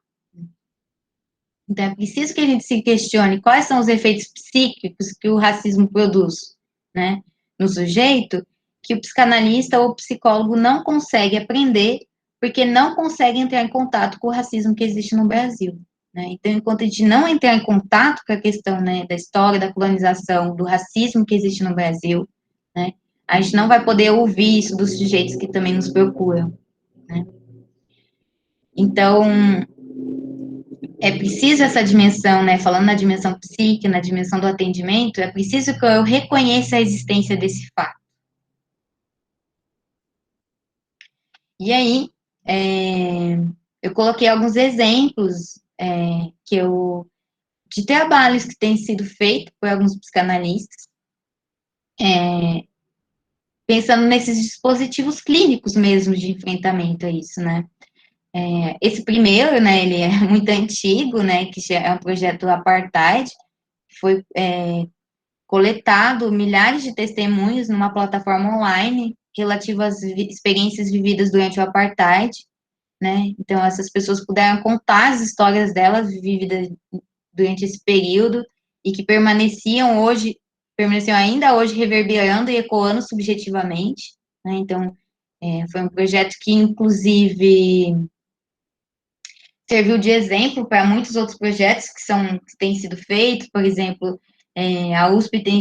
Então, é preciso que a gente se questione quais são os efeitos psíquicos que o racismo produz, né, no sujeito, que o psicanalista ou o psicólogo não consegue aprender, porque não consegue entrar em contato com o racismo que existe no Brasil. Né? Então, enquanto a gente não entrar em contato com a questão, né, da história, da colonização, do racismo que existe no Brasil, né, a gente não vai poder ouvir isso dos sujeitos que também nos procuram. Né? Então, é preciso essa dimensão, né, falando na dimensão psíquica, na dimensão do atendimento, é preciso que eu reconheça a existência desse fato. E aí, eu coloquei alguns exemplos de trabalhos que têm sido feitos por alguns psicanalistas, pensando nesses dispositivos clínicos mesmo de enfrentamento a isso, né? Esse primeiro, né, ele é muito antigo, né, que é um projeto Apartheid, foi coletado milhares de testemunhos numa plataforma online relativo às experiências vividas durante o Apartheid, né? Então, essas pessoas puderam contar as histórias delas vividas durante esse período e que permaneciam ainda hoje reverberando e ecoando subjetivamente, né? Então, foi um projeto que, inclusive, serviu de exemplo para muitos outros projetos que têm sido feitos, por exemplo, a USP tem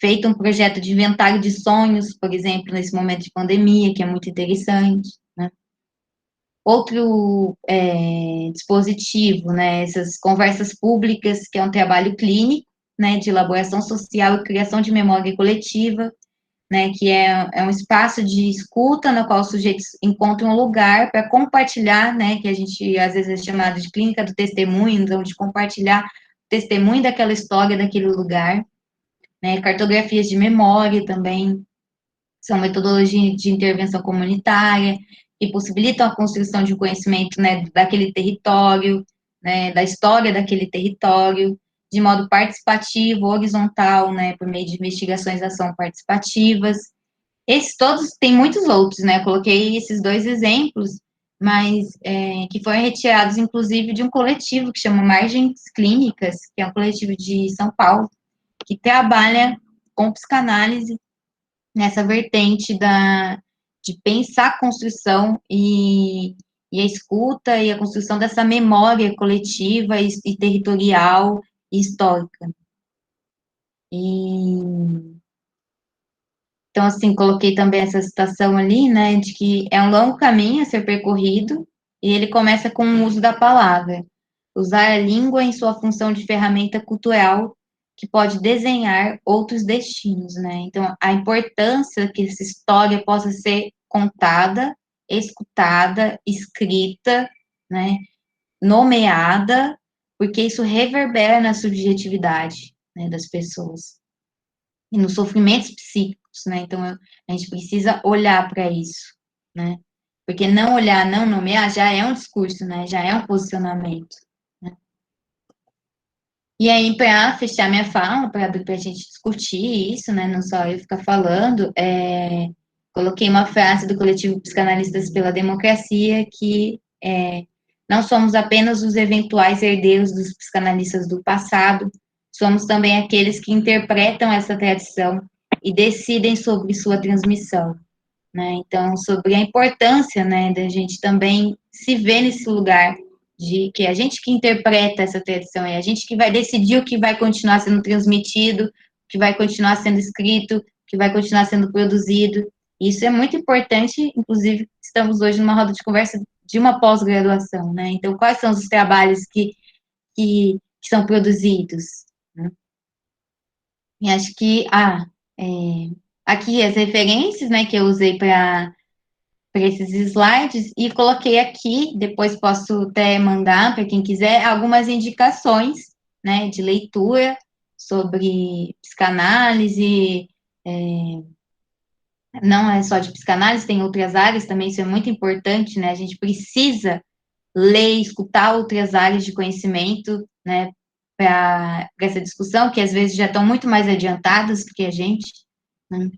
feito um projeto de inventário de sonhos, por exemplo, nesse momento de pandemia, que é muito interessante, né? Outro dispositivo, né, essas conversas públicas, que é um trabalho clínico, né, de elaboração social e criação de memória coletiva, né, que é um espaço de escuta no qual os sujeitos encontram um lugar para compartilhar, né, que a gente às vezes é chamado de clínica do testemunho, então de compartilhar o testemunho daquela história, daquele lugar, né, cartografias de memória também, são metodologias de intervenção comunitária, que possibilitam a construção de um conhecimento, né, daquele território, né, da história daquele território, de modo participativo, horizontal, né, por meio de investigações de ação participativas. Esses todos, tem muitos outros, né, eu coloquei esses 2 exemplos, mas que foram retirados, inclusive, de um coletivo que chama Margens Clínicas, que é um coletivo de São Paulo, que trabalha com psicanálise nessa vertente de pensar a construção e a escuta e a construção dessa memória coletiva e territorial e histórica. Então, assim, coloquei também essa citação ali, né, de que é um longo caminho a ser percorrido, e ele começa com o uso da palavra, usar a língua em sua função de ferramenta cultural que pode desenhar outros destinos, né? Então, a importância que essa história possa ser contada, escutada, escrita, né, nomeada, porque isso reverbera na subjetividade, né, das pessoas e nos sofrimentos psíquicos, né? Então, a gente precisa olhar para isso, né? Porque não olhar, não nomear, já é um discurso, né? Já é um posicionamento. Né? E aí, para fechar minha fala, para a gente discutir isso, né? Não só eu ficar falando, coloquei uma frase do coletivo Psicanalistas pela Democracia que não somos apenas os eventuais herdeiros dos psicanalistas do passado, somos também aqueles que interpretam essa tradição e decidem sobre sua transmissão, né? Então, sobre a importância, né, da gente também se ver nesse lugar de que a gente que interpreta essa tradição, é a gente que vai decidir o que vai continuar sendo transmitido, o que vai continuar sendo escrito, o que vai continuar sendo produzido. Isso é muito importante, inclusive, estamos hoje numa roda de conversa de uma pós-graduação, né? Então, quais são os trabalhos que são produzidos? Né? E acho que, aqui as referências, né, que eu usei para esses slides, e coloquei aqui, depois posso até mandar para quem quiser, algumas indicações, né, de leitura sobre psicanálise, não é só de psicanálise, tem outras áreas também, isso é muito importante, né, a gente precisa ler e escutar outras áreas de conhecimento, né, para essa discussão, que às vezes já estão muito mais adiantadas do que a gente, né,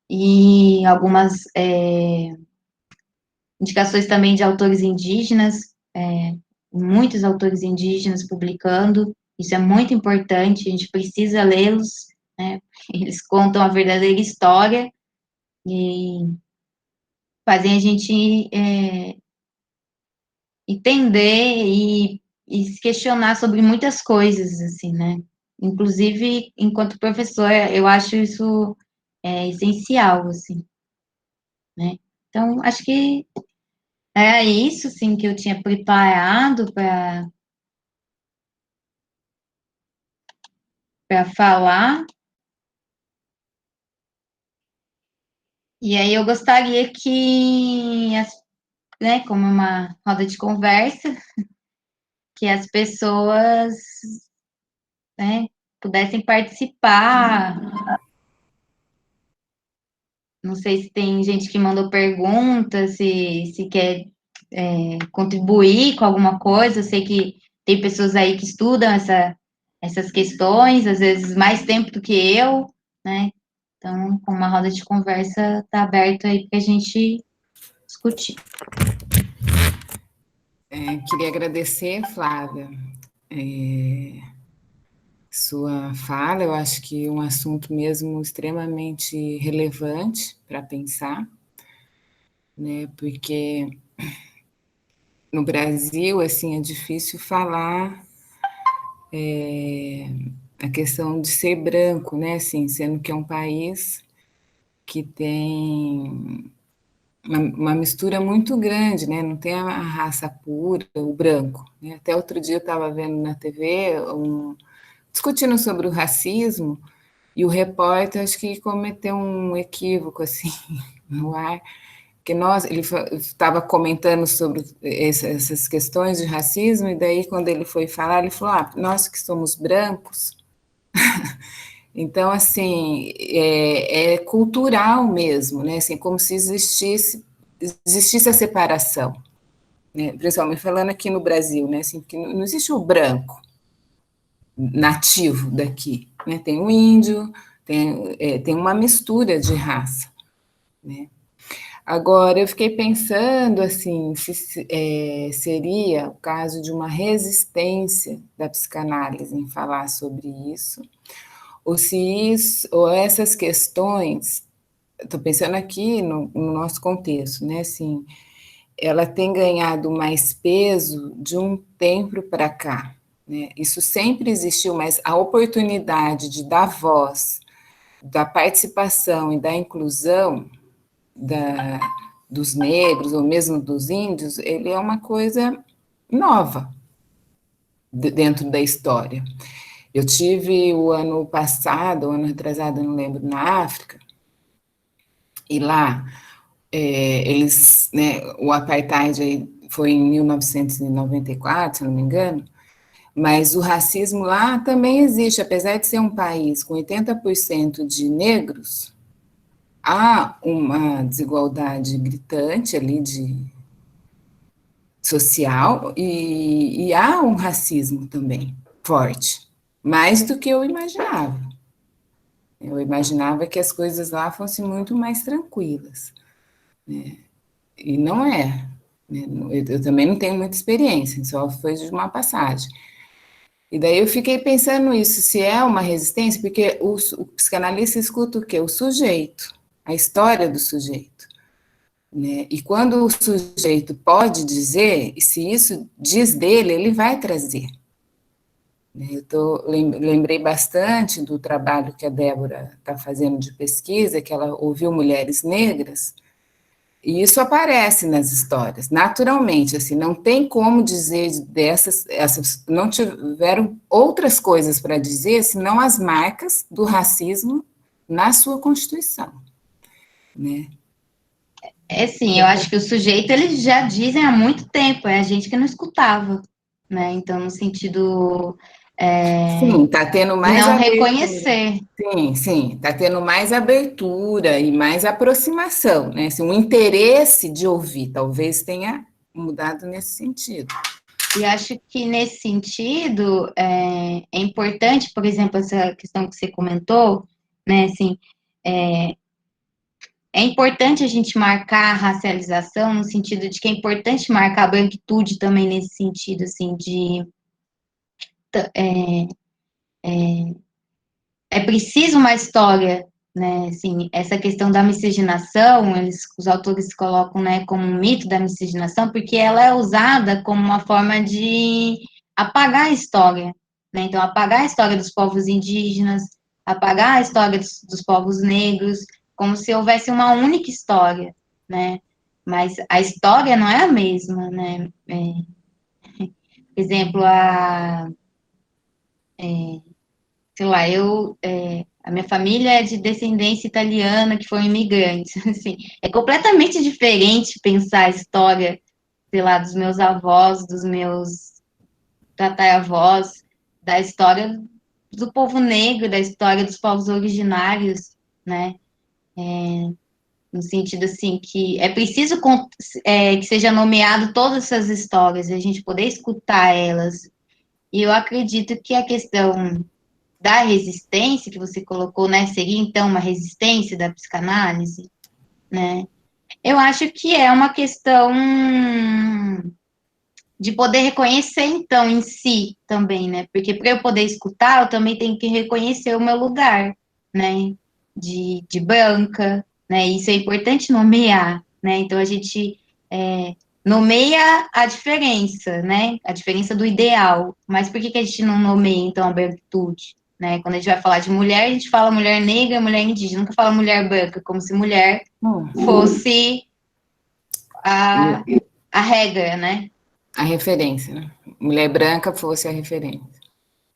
e algumas indicações também de autores indígenas, muitos autores indígenas publicando, isso é muito importante, a gente precisa lê-los, né, eles contam a verdadeira história e fazem a gente entender e se questionar sobre muitas coisas, assim, né, inclusive, enquanto professora, eu acho isso essencial, assim, né, então, acho que era isso, assim, que eu tinha preparado para falar. E aí eu gostaria que né, como uma roda de conversa, que as pessoas, né, pudessem participar. Não sei se tem gente que mandou perguntas, se quer contribuir com alguma coisa. Eu sei que tem pessoas aí que estudam essas questões, às vezes mais tempo do que eu, né? Então, com uma roda de conversa, está aberto aí para a gente discutir. Queria agradecer, Flávia, sua fala. Eu acho que é um assunto mesmo extremamente relevante para pensar, né? Porque no Brasil, assim, é difícil falar a questão de ser branco, né? Assim, sendo que é um país que tem uma mistura muito grande, né? Não tem a raça pura, o branco, né? Até outro dia eu estava vendo na TV discutindo sobre o racismo, e o repórter acho que cometeu um equívoco assim no ar, que ele estava comentando sobre essas questões de racismo, e daí quando ele foi falar, ele falou: nós que somos brancos. Então, assim, é cultural mesmo, né? Assim, como se existisse a separação, né? Principalmente falando aqui no Brasil, né? Assim, que não existe o branco nativo daqui, né? Tem o índio, tem uma mistura de raça, né? Agora, eu fiquei pensando, assim, se seria o caso de uma resistência da psicanálise em falar sobre isso, ou se isso, ou essas questões, estou pensando aqui no nosso contexto, né? Assim, ela tem ganhado mais peso de um tempo para cá, né? Isso sempre existiu, mas a oportunidade de dar voz, da participação e da inclusão dos negros ou mesmo dos índios, ele é uma coisa nova dentro da história. Eu tive o ano passado, o ano retrasado, não lembro, na África, e lá eles, né, o apartheid foi em 1994, se não me engano, mas o racismo lá também existe, apesar de ser um país com 80% de negros, há uma desigualdade gritante ali social, e há um racismo também forte, mais do que eu imaginava. Eu imaginava que as coisas lá fossem muito mais tranquilas, né? E não é. Né? Eu também não tenho muita experiência, só foi de uma passagem. E daí eu fiquei pensando nisso, se é uma resistência, porque o psicanalista escuta o quê? O sujeito, a história do sujeito. Né? E quando o sujeito pode dizer, e se isso diz dele, ele vai trazer. Eu lembrei bastante do trabalho que a Débora está fazendo de pesquisa, que ela ouviu mulheres negras, e isso aparece nas histórias, naturalmente, assim, não tem como dizer essas não tiveram outras coisas para dizer, senão as marcas do racismo na sua Constituição, né? Sim, eu acho que o sujeito, eles já dizem há muito tempo, é a gente que não escutava, né? Então, no sentido Sim, está tendo de mais não abertura. reconhecer. Sim, está tendo mais abertura e mais aproximação, né? Assim, o interesse de ouvir talvez tenha mudado nesse sentido. E acho que nesse sentido é importante, por exemplo, essa questão que você comentou, né? Assim, é importante a gente marcar a racialização no sentido de que é importante marcar a branquitude também nesse sentido, assim, de é preciso uma história, né? Assim, essa questão da miscigenação, os autores colocam, né, como um mito da miscigenação, porque ela é usada como uma forma de apagar a história, né? Então, apagar a história dos povos indígenas, apagar a história dos povos negros, como se houvesse uma única história, né? Mas a história não é a mesma, né? Por exemplo, sei lá, a minha família é de descendência italiana que foram imigrantes, assim, é completamente diferente pensar a história sei lá, dos meus avós, dos meus tataravós, da história do povo negro, da história dos povos originários, né? No sentido, assim, que é preciso que seja nomeado todas essas histórias, a gente poder escutar elas. E eu acredito que a questão da resistência que você colocou, né, seria, então, uma resistência da psicanálise, né? Eu acho que é uma questão de poder reconhecer, então, em si também, né? Porque para eu poder escutar, eu também tenho que reconhecer o meu lugar, né? De branca, né? Isso é importante nomear, né? Então, a gente nomeia a diferença, né? A diferença do ideal. Mas por que a gente não nomeia, então, a branquitude? Né? Quando a gente vai falar de mulher, a gente fala mulher negra, mulher indígena, nunca fala mulher branca, como se mulher fosse a regra, né? A referência, né? Mulher branca fosse a referência.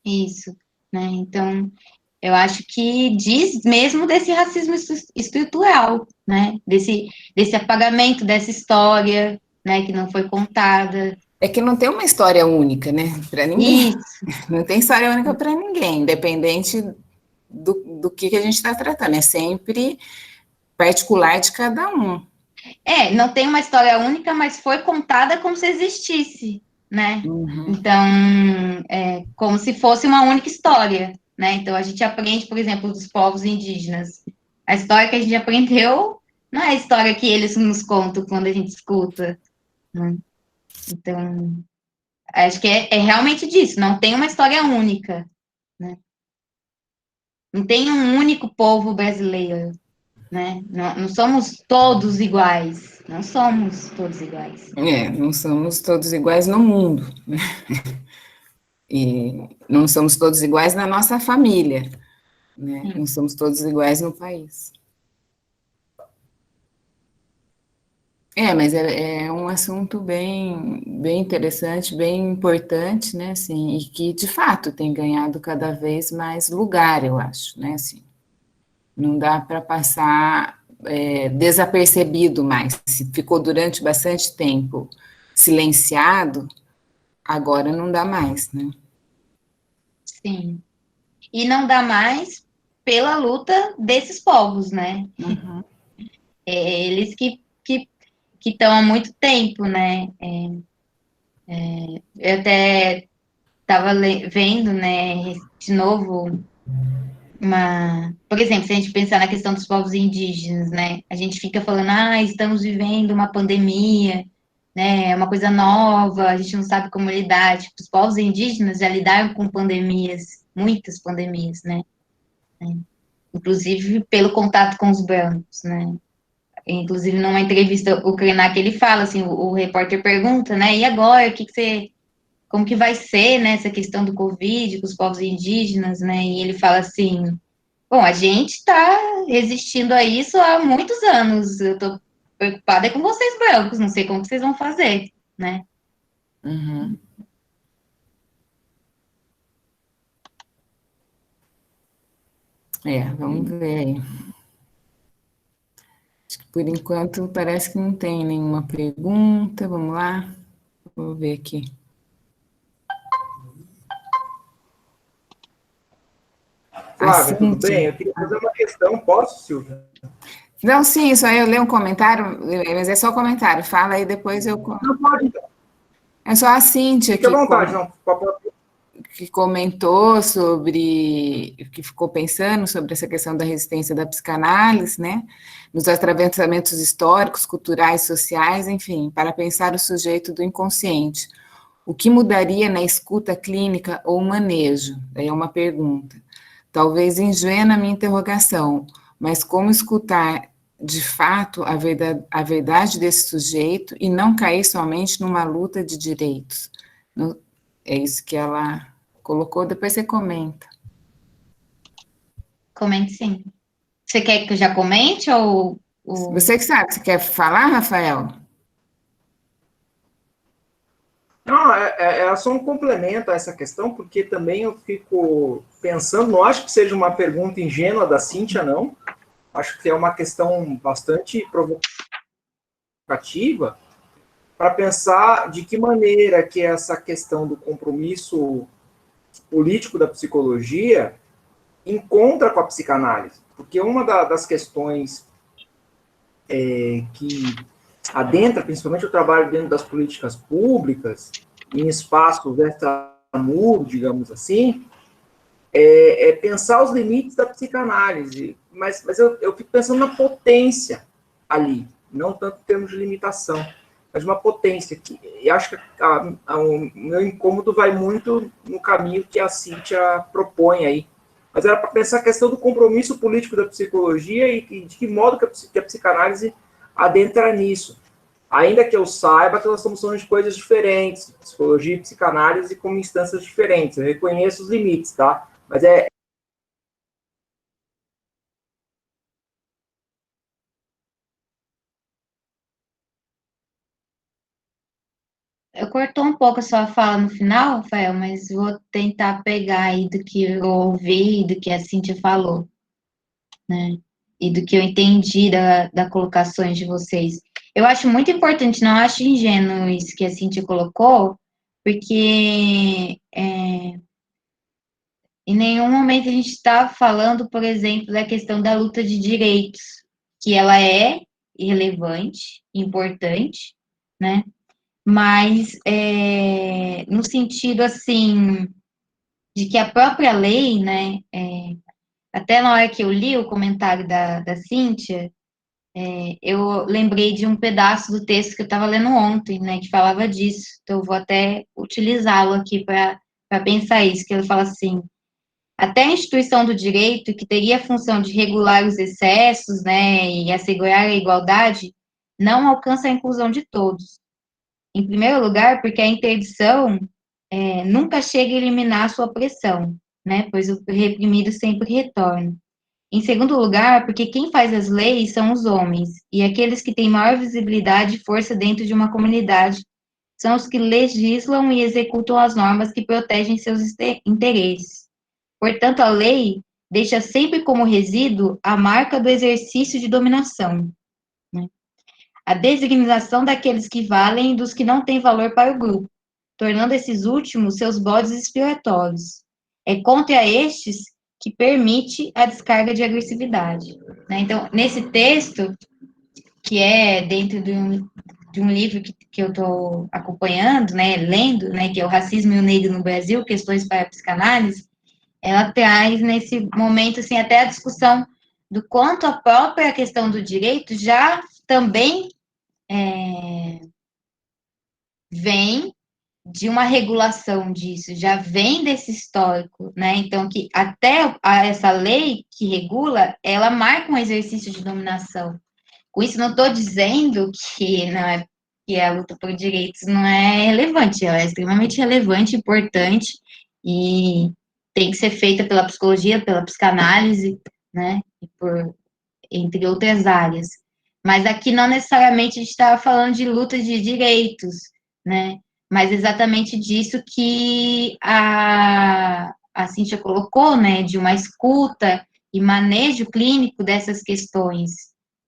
Isso, né? Então, eu acho que diz mesmo desse racismo estrutural, né? Desse apagamento dessa história, né? Que não foi contada. É que não tem uma história única, né? Para ninguém. Isso. Não tem história única para ninguém, independente do que a gente está tratando. É sempre particular de cada um. Não tem uma história única, mas foi contada como se existisse, né? Uhum. Então, como se fosse uma única história, né? Então, a gente aprende, por exemplo, dos povos indígenas. A história que a gente aprendeu não é a história que eles nos contam quando a gente escuta, né? Então, acho que é realmente disso, não tem uma história única, né? Não tem um único povo brasileiro, né? Não somos todos iguais, não somos todos iguais. Não somos todos iguais no mundo, né? E não somos todos iguais na nossa família, né? Não somos todos iguais no país. Mas é um assunto bem interessante, bem importante, né, assim, e que, de fato, tem ganhado cada vez mais lugar, eu acho, né, assim. Não dá para passar desapercebido mais. Se ficou durante bastante tempo silenciado, agora não dá mais, né? Sim. E não dá mais pela luta desses povos, né? Uhum. Eles que estão há muito tempo, né? Eu até estava vendo, né, de novo, por exemplo, se a gente pensar na questão dos povos indígenas, né? A gente fica falando, estamos vivendo uma pandemia, né? É uma coisa nova, a gente não sabe como lidar. Tipo, os povos indígenas já lidaram com pandemias, muitas pandemias, né? Inclusive pelo contato com os brancos, né? Inclusive, numa entrevista, o Krenak, ele fala, assim, o repórter pergunta, né, e agora, como que vai ser, né, essa questão do Covid com os povos indígenas, né, e ele fala assim, bom, a gente está resistindo a isso há muitos anos, eu estou preocupada com vocês brancos, não sei como vocês vão fazer, né. Uhum. Vamos ver aí. Acho que por enquanto parece que não tem nenhuma pergunta. Vamos lá. Vou ver aqui. Flávia, tudo bem? Eu queria fazer uma questão. Posso, Silvia? Não, sim, só eu ler um comentário, mas é só comentário. Fala aí, depois eu... Não pode, então. É só a Cíntia Fique à vontade, não. Que comentou sobre, que ficou pensando sobre essa questão da resistência da psicanálise, né, nos atravessamentos históricos, culturais, sociais, enfim, para pensar o sujeito do inconsciente. O que mudaria na escuta clínica ou manejo? Daí é uma pergunta. Talvez ingênua a minha interrogação, mas como escutar de fato a verdade desse sujeito e não cair somente numa luta de direitos? É isso que ela colocou, depois você comenta. Comente sim. Você quer que eu já comente ou... Você que sabe, você quer falar, Rafael? Não, é só um complemento a essa questão, porque também eu fico pensando, não acho que seja uma pergunta ingênua da Cíntia, não. Acho que é uma questão bastante provocativa, para pensar de que maneira que essa questão do compromisso político da psicologia encontra com a psicanálise. Porque uma das questões que adentra, principalmente o trabalho dentro das políticas públicas, em espaços extramuro, digamos assim, é pensar os limites da psicanálise. Mas eu fico pensando na potência ali, não tanto em termos de limitação, mas uma potência. E acho que o meu incômodo vai muito no caminho que a Cíntia propõe aí. Mas era para pensar a questão do compromisso político da psicologia e de que modo que a psicanálise adentra nisso. Ainda que eu saiba que nós estamos falando de coisas diferentes, psicologia e psicanálise como instâncias diferentes. Eu reconheço os limites, tá? Mas Eu cortou um pouco a sua fala no final, Rafael, mas vou tentar pegar aí do que eu ouvi e do que a Cíntia falou, né? E do que eu entendi da colocações de vocês. Eu acho muito importante, não acho ingênuo isso que a Cíntia colocou, porque em nenhum momento a gente está falando, por exemplo, da questão da luta de direitos, que ela é irrelevante, importante, né? Mas no sentido assim de que a própria lei, né? Até na hora que eu li o comentário da Cíntia, eu lembrei de um pedaço do texto que eu estava lendo ontem, né? Que falava disso. Então eu vou até utilizá-lo aqui para pensar isso, que ele fala assim: até a instituição do direito, que teria a função de regular os excessos, né, e assegurar a igualdade, não alcança a inclusão de todos. Em primeiro lugar, porque a interdição nunca chega a eliminar a sua opressão, né, pois o reprimido sempre retorna. Em segundo lugar, porque quem faz as leis são os homens, e aqueles que têm maior visibilidade e força dentro de uma comunidade são os que legislam e executam as normas que protegem seus interesses. Portanto, a lei deixa sempre como resíduo a marca do exercício de dominação, né? A designação daqueles que valem e dos que não têm valor para o grupo, tornando esses últimos seus bodes expiatórios. É contra estes que permite a descarga de agressividade, né? Então, nesse texto, que é dentro de um livro que eu estou acompanhando, né, lendo, né, que é o Racismo e o Negro no Brasil, Questões para a Psicanálise, ela traz nesse momento, assim, até a discussão do quanto a própria questão do direito já também vem de uma regulação disso, já vem desse histórico, né? Então, que até essa lei que regula, ela marca um exercício de dominação. Com isso, não estou dizendo que, não é, que a luta por direitos não é relevante, ela é extremamente relevante, importante, e tem que ser feita pela psicologia, pela psicanálise, né? Entre outras áreas. Mas aqui não necessariamente a gente estava falando de luta de direitos, né? Mas exatamente disso que a Cíntia colocou, né? De uma escuta e manejo clínico dessas questões,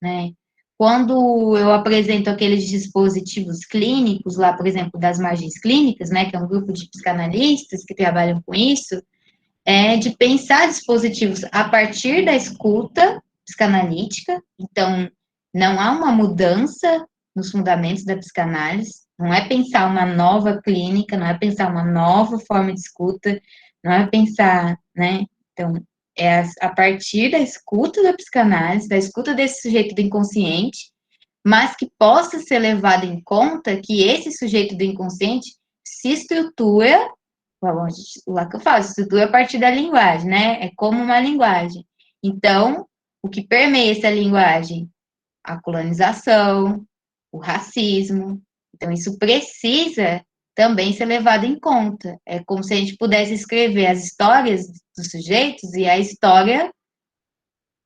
né? Quando eu apresento aqueles dispositivos clínicos, lá, por exemplo, das margens clínicas, né, que é um grupo de psicanalistas que trabalham com isso, de pensar dispositivos a partir da escuta psicanalítica. Então, não há uma mudança nos fundamentos da psicanálise, não é pensar uma nova clínica, não é pensar uma nova forma de escuta, não é pensar, né? Então, é a partir da escuta da psicanálise, da escuta desse sujeito do inconsciente, mas que possa ser levado em conta que esse sujeito do inconsciente se estrutura, lá que eu falo, estrutura a partir da linguagem, né? É como uma linguagem. Então, o que permeia essa linguagem? A colonização, o racismo. Então, isso precisa também ser levado em conta. É como se a gente pudesse escrever as histórias dos sujeitos e a história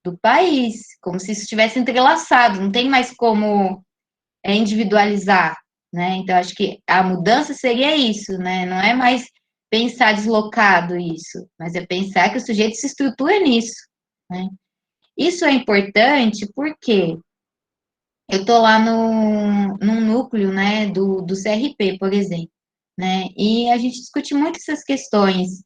do país, como se isso estivesse entrelaçado, não tem mais como individualizar, né? Então, acho que a mudança seria isso, né? Não é mais pensar deslocado isso, mas é pensar que o sujeito se estrutura nisso, né? Isso é importante porque eu estou lá num núcleo, né, do CRP, por exemplo, né, e a gente discute muito essas questões.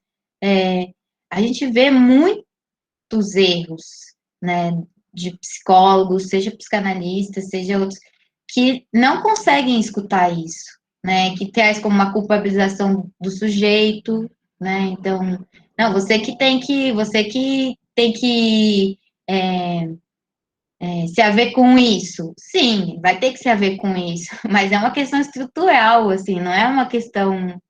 A gente vê muitos erros, né, de psicólogos, seja psicanalistas, seja outros, que não conseguem escutar isso, né, que traz como uma culpabilização do sujeito, né, então, não, você que tem que se haver com isso. Sim, vai ter que se haver com isso, mas é uma questão estrutural, assim, não é uma questão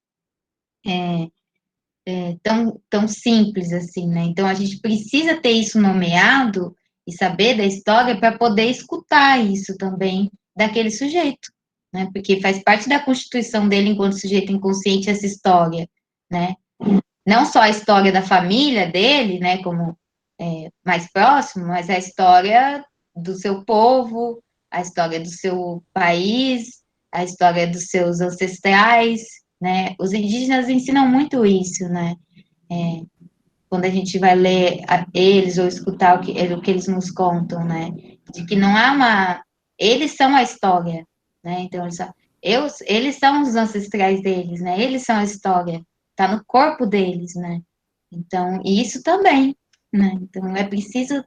tão simples assim, né? Então a gente precisa ter isso nomeado e saber da história para poder escutar isso também daquele sujeito, né? Porque faz parte da constituição dele enquanto sujeito inconsciente essa história, né? Não só a história da família dele, né, como mais próximo, mas a história do seu povo, a história do seu país, a história dos seus ancestrais, né? Os indígenas ensinam muito isso, né? Quando a gente vai ler eles ou escutar o que eles nos contam, né? De que não há uma... Eles são a história, né? Então, eles são os ancestrais deles, né? Eles são a história. Está no corpo deles, né? Então, e isso também, né? Então, é preciso... Não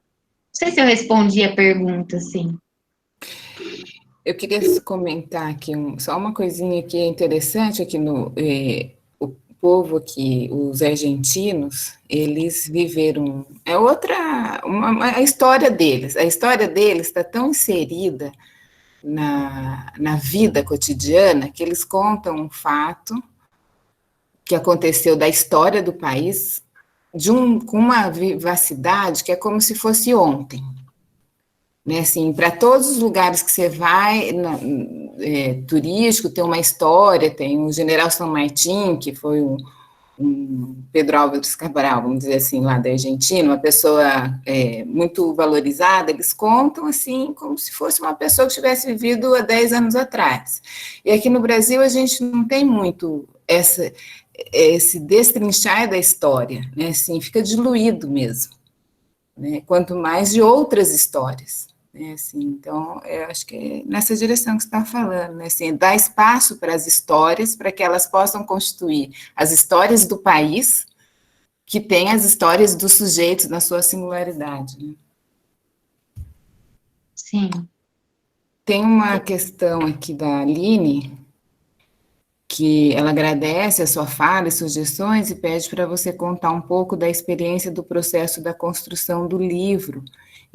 sei se eu respondi a pergunta, assim. Eu queria comentar aqui só uma coisinha que é interessante aqui o povo aqui, os argentinos, eles viveram, a história deles. A história deles está tão inserida na vida cotidiana que eles contam um fato que aconteceu da história do país com uma vivacidade que é como se fosse ontem. Né, assim, para todos os lugares que você vai, turístico, tem uma história, tem o General San Martín, que foi um Pedro Álvares Cabral, vamos dizer assim, lá da Argentina, uma pessoa muito valorizada, eles contam assim, como se fosse uma pessoa que tivesse vivido há 10 anos atrás. E aqui no Brasil a gente não tem muito esse destrinchar da história, né, assim, fica diluído mesmo, né, quanto mais de outras histórias. Assim, então, eu acho que é nessa direção que você está falando, né? Assim, dar espaço para as histórias, para que elas possam constituir as histórias do país, que tem as histórias dos sujeitos na sua singularidade. Né? Sim. Tem uma questão aqui da Aline, que ela agradece a sua fala e sugestões e pede para você contar um pouco da experiência do processo da construção do livro,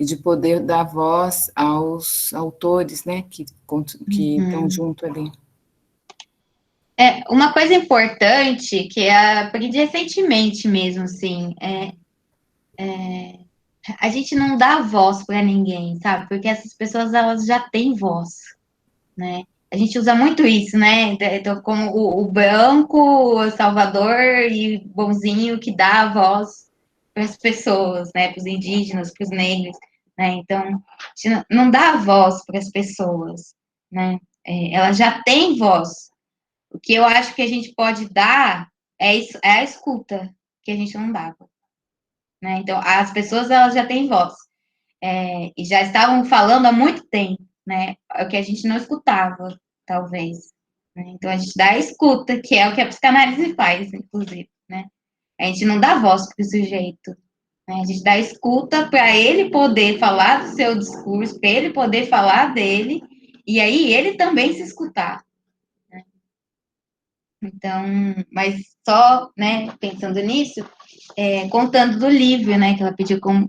e de poder dar voz aos autores, né, que estão junto ali. Uma coisa importante que eu aprendi recentemente mesmo, assim, a gente não dá voz para ninguém, sabe? Porque essas pessoas, elas já têm voz, né? A gente usa muito isso, né? Então, como o branco, o salvador e bonzinho que dá a voz para as pessoas, né? Para os indígenas, para os negros, né? Então, a gente não dá voz para as pessoas, né? Elas já têm voz. O que eu acho que a gente pode dar é a escuta, que a gente não dava, né? Então, as pessoas, elas já têm voz. E já estavam falando há muito tempo, né? É o que a gente não escutava, talvez. Né? Então, a gente dá a escuta, que é o que a psicanálise faz, inclusive, né? A gente não dá voz para o sujeito, né? A gente dá a escuta para ele poder falar do seu discurso, para ele poder falar dele, e aí ele também se escutar. Né? Então, mas só, né, pensando nisso, contando do livro, né, que ela pediu como...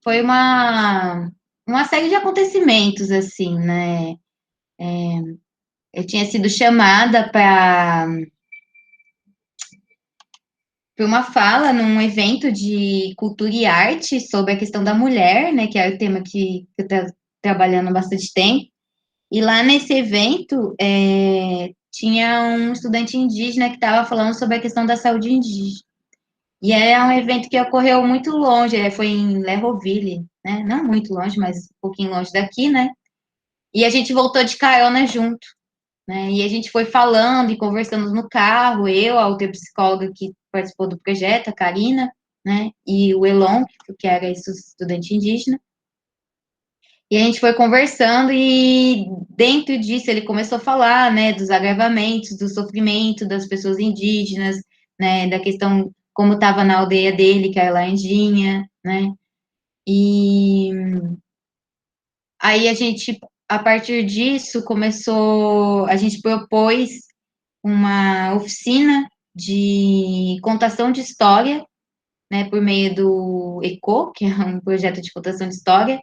foi uma série de acontecimentos, assim, né? Eu tinha sido chamada para uma fala num evento de cultura e arte sobre a questão da mulher, né? Que é o tema que eu estou trabalhando há bastante tempo. E lá nesse evento tinha um estudante indígena que estava falando sobre a questão da saúde indígena. E é um evento que ocorreu muito longe, foi em Lerroville, né? Não muito longe, mas um pouquinho longe daqui, né? E a gente voltou de carona junto, né? E a gente foi falando e conversando no carro, eu, a outra psicóloga que participou do projeto, a Karina, né, e o Elon, que era esse estudante indígena, e a gente foi conversando e dentro disso ele começou a falar, né, dos agravamentos, do sofrimento das pessoas indígenas, né, da questão como estava na aldeia dele, que era Laandinha, né, e aí a partir disso, a gente propôs uma oficina de contação de história, né, por meio do ECO, que é um projeto de contação de história,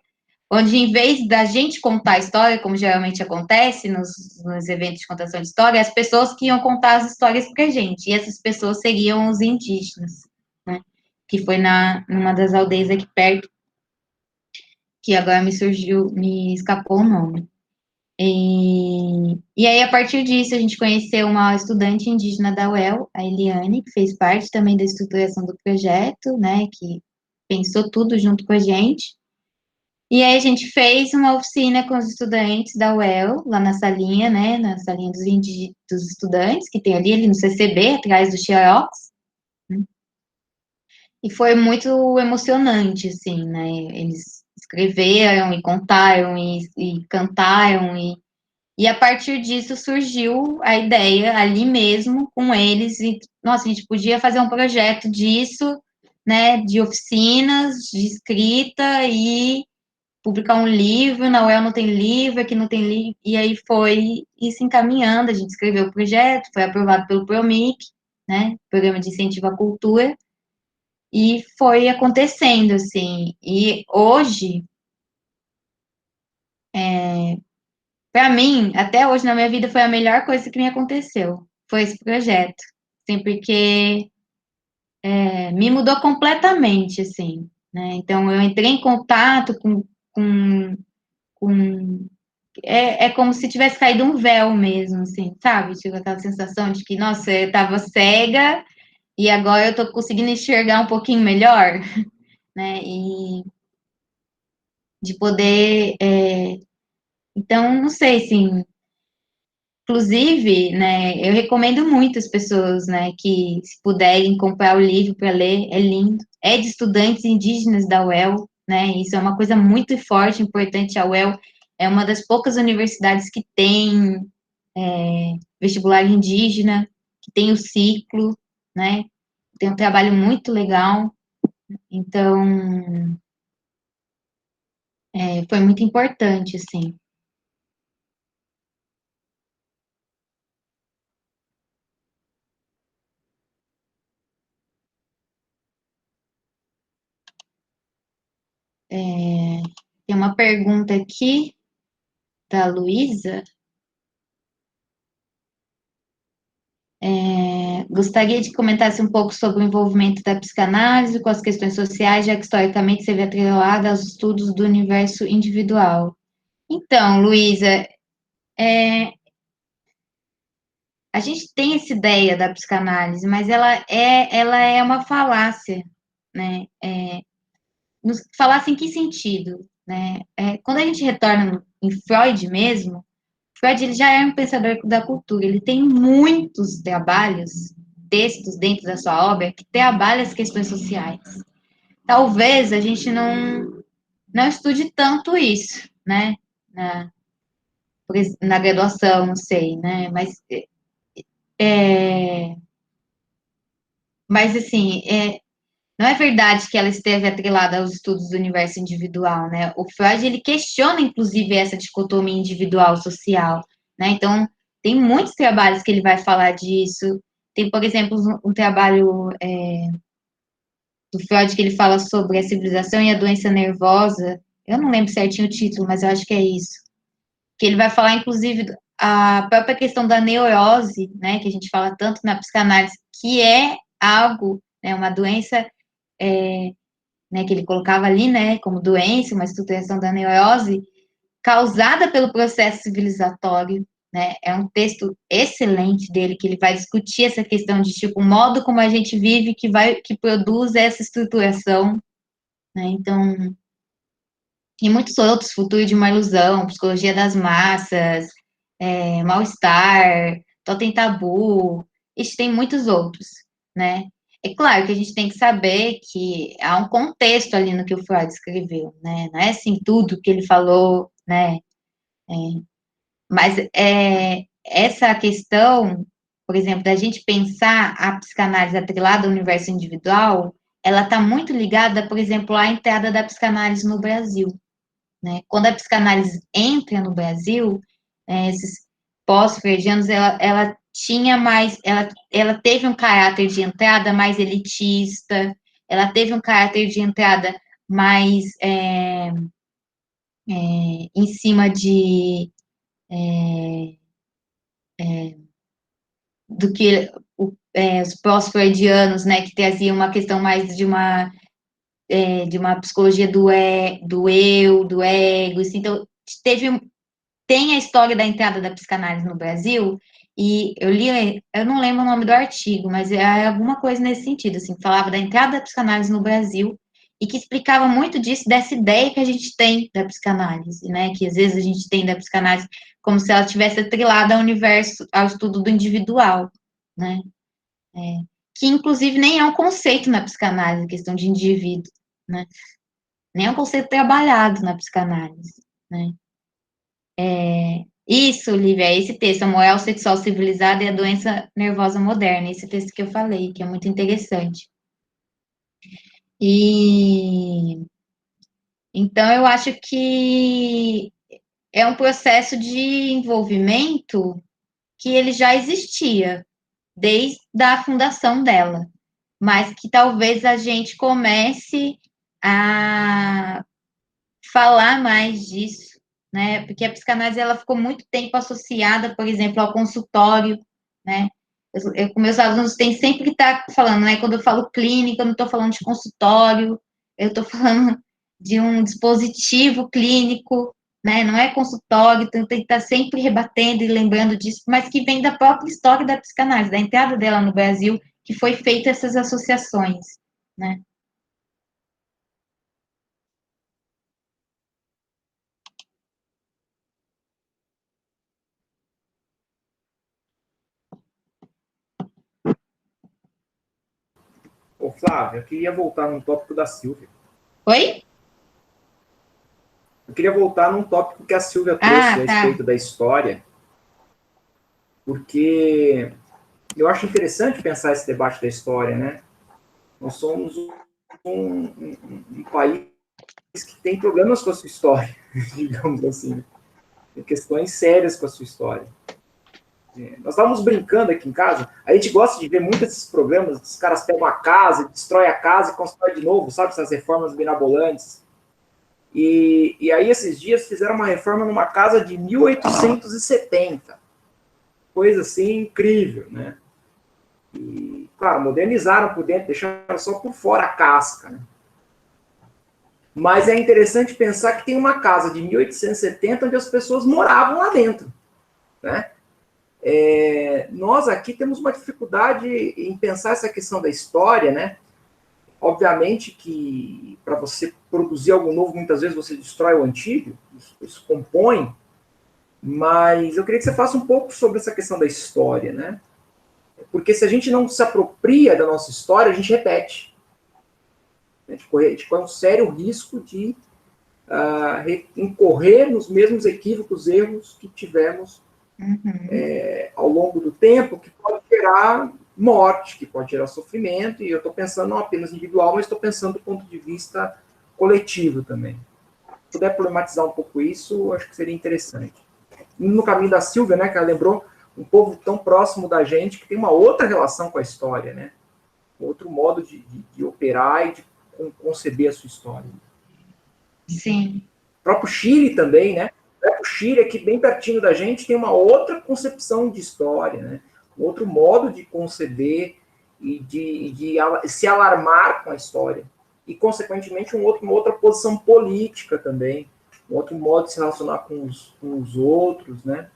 onde em vez da gente contar a história, como geralmente acontece nos eventos de contação de história, as pessoas que iam contar as histórias para a gente, e essas pessoas seriam os indígenas, né, que foi numa das aldeias aqui perto, que agora me escapou o nome. E aí, a partir disso, a gente conheceu uma estudante indígena da UEL, a Eliane, que fez parte também da estruturação do projeto, né, que pensou tudo junto com a gente. E aí, a gente fez uma oficina com os estudantes da UEL, lá na salinha, né, na salinha dos estudantes, que tem ali no CCB, atrás do Xerox. E foi muito emocionante, assim, né, eles escreveram e contaram e cantaram e a partir disso surgiu a ideia ali mesmo com eles e nossa, a gente podia fazer um projeto disso, né, de oficinas, de escrita e publicar um livro, na UEL não tem livro, aqui não tem livro, e aí foi isso encaminhando, a gente escreveu o projeto, foi aprovado pelo PROMIC, né, Programa de Incentivo à Cultura, e foi acontecendo, assim, e hoje, para mim, até hoje na minha vida foi a melhor coisa que me aconteceu, foi esse projeto, assim, porque me mudou completamente, assim, né, então eu entrei em contato com, com é como se tivesse caído um véu mesmo, assim, sabe, tive aquela sensação de que, nossa, eu estava cega e agora eu estou conseguindo enxergar um pouquinho melhor, né, e de poder, então, não sei, assim, inclusive, né, eu recomendo muito as pessoas, né, que se puderem comprar o livro para ler, é lindo. É de estudantes indígenas da UEL, né, isso é uma coisa muito forte, importante. A UEL é uma das poucas universidades que tem vestibular indígena, que tem o ciclo, né, tem um trabalho muito legal. Então, foi muito importante, assim. Tem uma pergunta aqui da Luísa. Gostaria de comentasse um pouco sobre o envolvimento da psicanálise com as questões sociais, já que historicamente se vê atrelada aos estudos do universo individual. Então, Luísa, a gente tem essa ideia da psicanálise, mas ela é uma falácia, né? Falácia em que sentido? Né? Quando a gente retorna em Freud mesmo, Freud ele já é um pensador da cultura, ele tem muitos trabalhos, textos dentro da sua obra que trabalham as questões sociais. Talvez a gente não estude tanto isso, né? Na, na graduação, não sei, né? É, mas assim, não é verdade que ela esteve atrelada aos estudos do universo individual, né? O Freud, ele questiona, inclusive, essa dicotomia individual-social, né? Então, tem muitos trabalhos que ele vai falar disso. Tem, por exemplo, um trabalho do Freud que ele fala sobre a civilização e a doença nervosa. Eu não lembro certinho o título, mas eu acho que é isso. Que ele vai falar, inclusive, a própria questão da neurose, né? Que a gente fala tanto na psicanálise, que é algo, né? Uma doença né, que ele colocava ali, né, como doença, uma estruturação da neurose, causada pelo processo civilizatório, né, é um texto excelente dele, que ele vai discutir essa questão de, tipo, o modo como a gente vive que produz essa estruturação, né, então, e muitos outros, Futuro de uma Ilusão, Psicologia das Massas, Mal-Estar, Totem Tabu, e tem muitos outros, né, É claro que a gente tem que saber que há um contexto ali no que o Freud escreveu, né? Não é assim tudo que ele falou, né? Mas essa questão, por exemplo, da gente pensar a psicanálise atrelada ao universo individual, ela está muito ligada, por exemplo, à entrada da psicanálise no Brasil, né? Quando a psicanálise entra no Brasil, esses pós-freudianos, ela tinha mais, ela teve um caráter de entrada mais elitista, ela teve um caráter de entrada mais em cima do que os pós-freudianos, né, que traziam uma questão mais de uma psicologia do eu, do ego, assim, então tem a história da entrada da psicanálise no Brasil, e eu não lembro o nome do artigo, mas é alguma coisa nesse sentido, assim, falava da entrada da psicanálise no Brasil, e que explicava muito disso, dessa ideia que a gente tem da psicanálise, né, que às vezes a gente tem da psicanálise como se ela tivesse atrelada ao universo, ao estudo do individual, né, que inclusive nem é um conceito na psicanálise, questão de indivíduo, né, nem é um conceito trabalhado na psicanálise, né. Isso, Lívia, é esse texto, a moral sexual civilizada e a doença nervosa moderna, esse texto que eu falei, que é muito interessante. E então eu acho que é um processo de envolvimento que ele já existia desde a fundação dela, mas que talvez a gente comece a falar mais disso, né? Porque a psicanálise ela ficou muito tempo associada, por exemplo, ao consultório, né? Com meus alunos tem sempre que estar falando, né? Quando eu falo clínica, eu não estou falando de consultório, eu estou falando de um dispositivo clínico, né? Não é consultório, então tem que estar sempre rebatendo e lembrando disso, mas que vem da própria história da psicanálise, da entrada dela no Brasil, que foi feita essas associações, né? Ô, Flávio, eu queria voltar num tópico da Silvia. Oi? Eu queria voltar num tópico que a Silvia trouxe a Tá. respeito da história, porque eu acho interessante pensar esse debate da história, né? Nós somos um país que tem problemas com a sua história, digamos assim. Tem questões sérias com a sua história. Nós estávamos brincando aqui em casa, a gente gosta de ver muitos desses programas, os caras pegam a casa, destrói a casa e constrói de novo, sabe? Essas reformas mirabolantes. E aí, esses dias, fizeram uma reforma numa casa de 1870. Coisa assim incrível, né? E, claro, modernizaram por dentro, deixaram só por fora a casca, né? Mas é interessante pensar que tem uma casa de 1870 onde as pessoas moravam lá dentro, né? Nós aqui temos uma dificuldade em pensar essa questão da história, né? Obviamente que para você produzir algo novo, muitas vezes você destrói o antigo, isso compõe, mas eu queria que você falasse um pouco sobre essa questão da história, né? Porque se a gente não se apropria da nossa história, a gente repete. A gente corre um sério risco de incorrer nos mesmos equívocos, erros que tivemos ao longo do tempo, que pode gerar morte, que pode gerar sofrimento, e eu estou pensando não apenas individual, mas estou pensando do ponto de vista coletivo também. Se puder problematizar um pouco isso, acho que seria interessante. No caminho da Silvia, né, que ela lembrou um povo tão próximo da gente, que tem uma outra relação com a história, né? Outro modo de operar e de conceber a sua história. Sim. O próprio Chile também, né? O Chile, aqui bem pertinho da gente, tem uma outra concepção de história, né? Um outro modo de conceber e de se alarmar com a história. E, consequentemente, uma outra posição política também, um outro modo de se relacionar com os outros, né?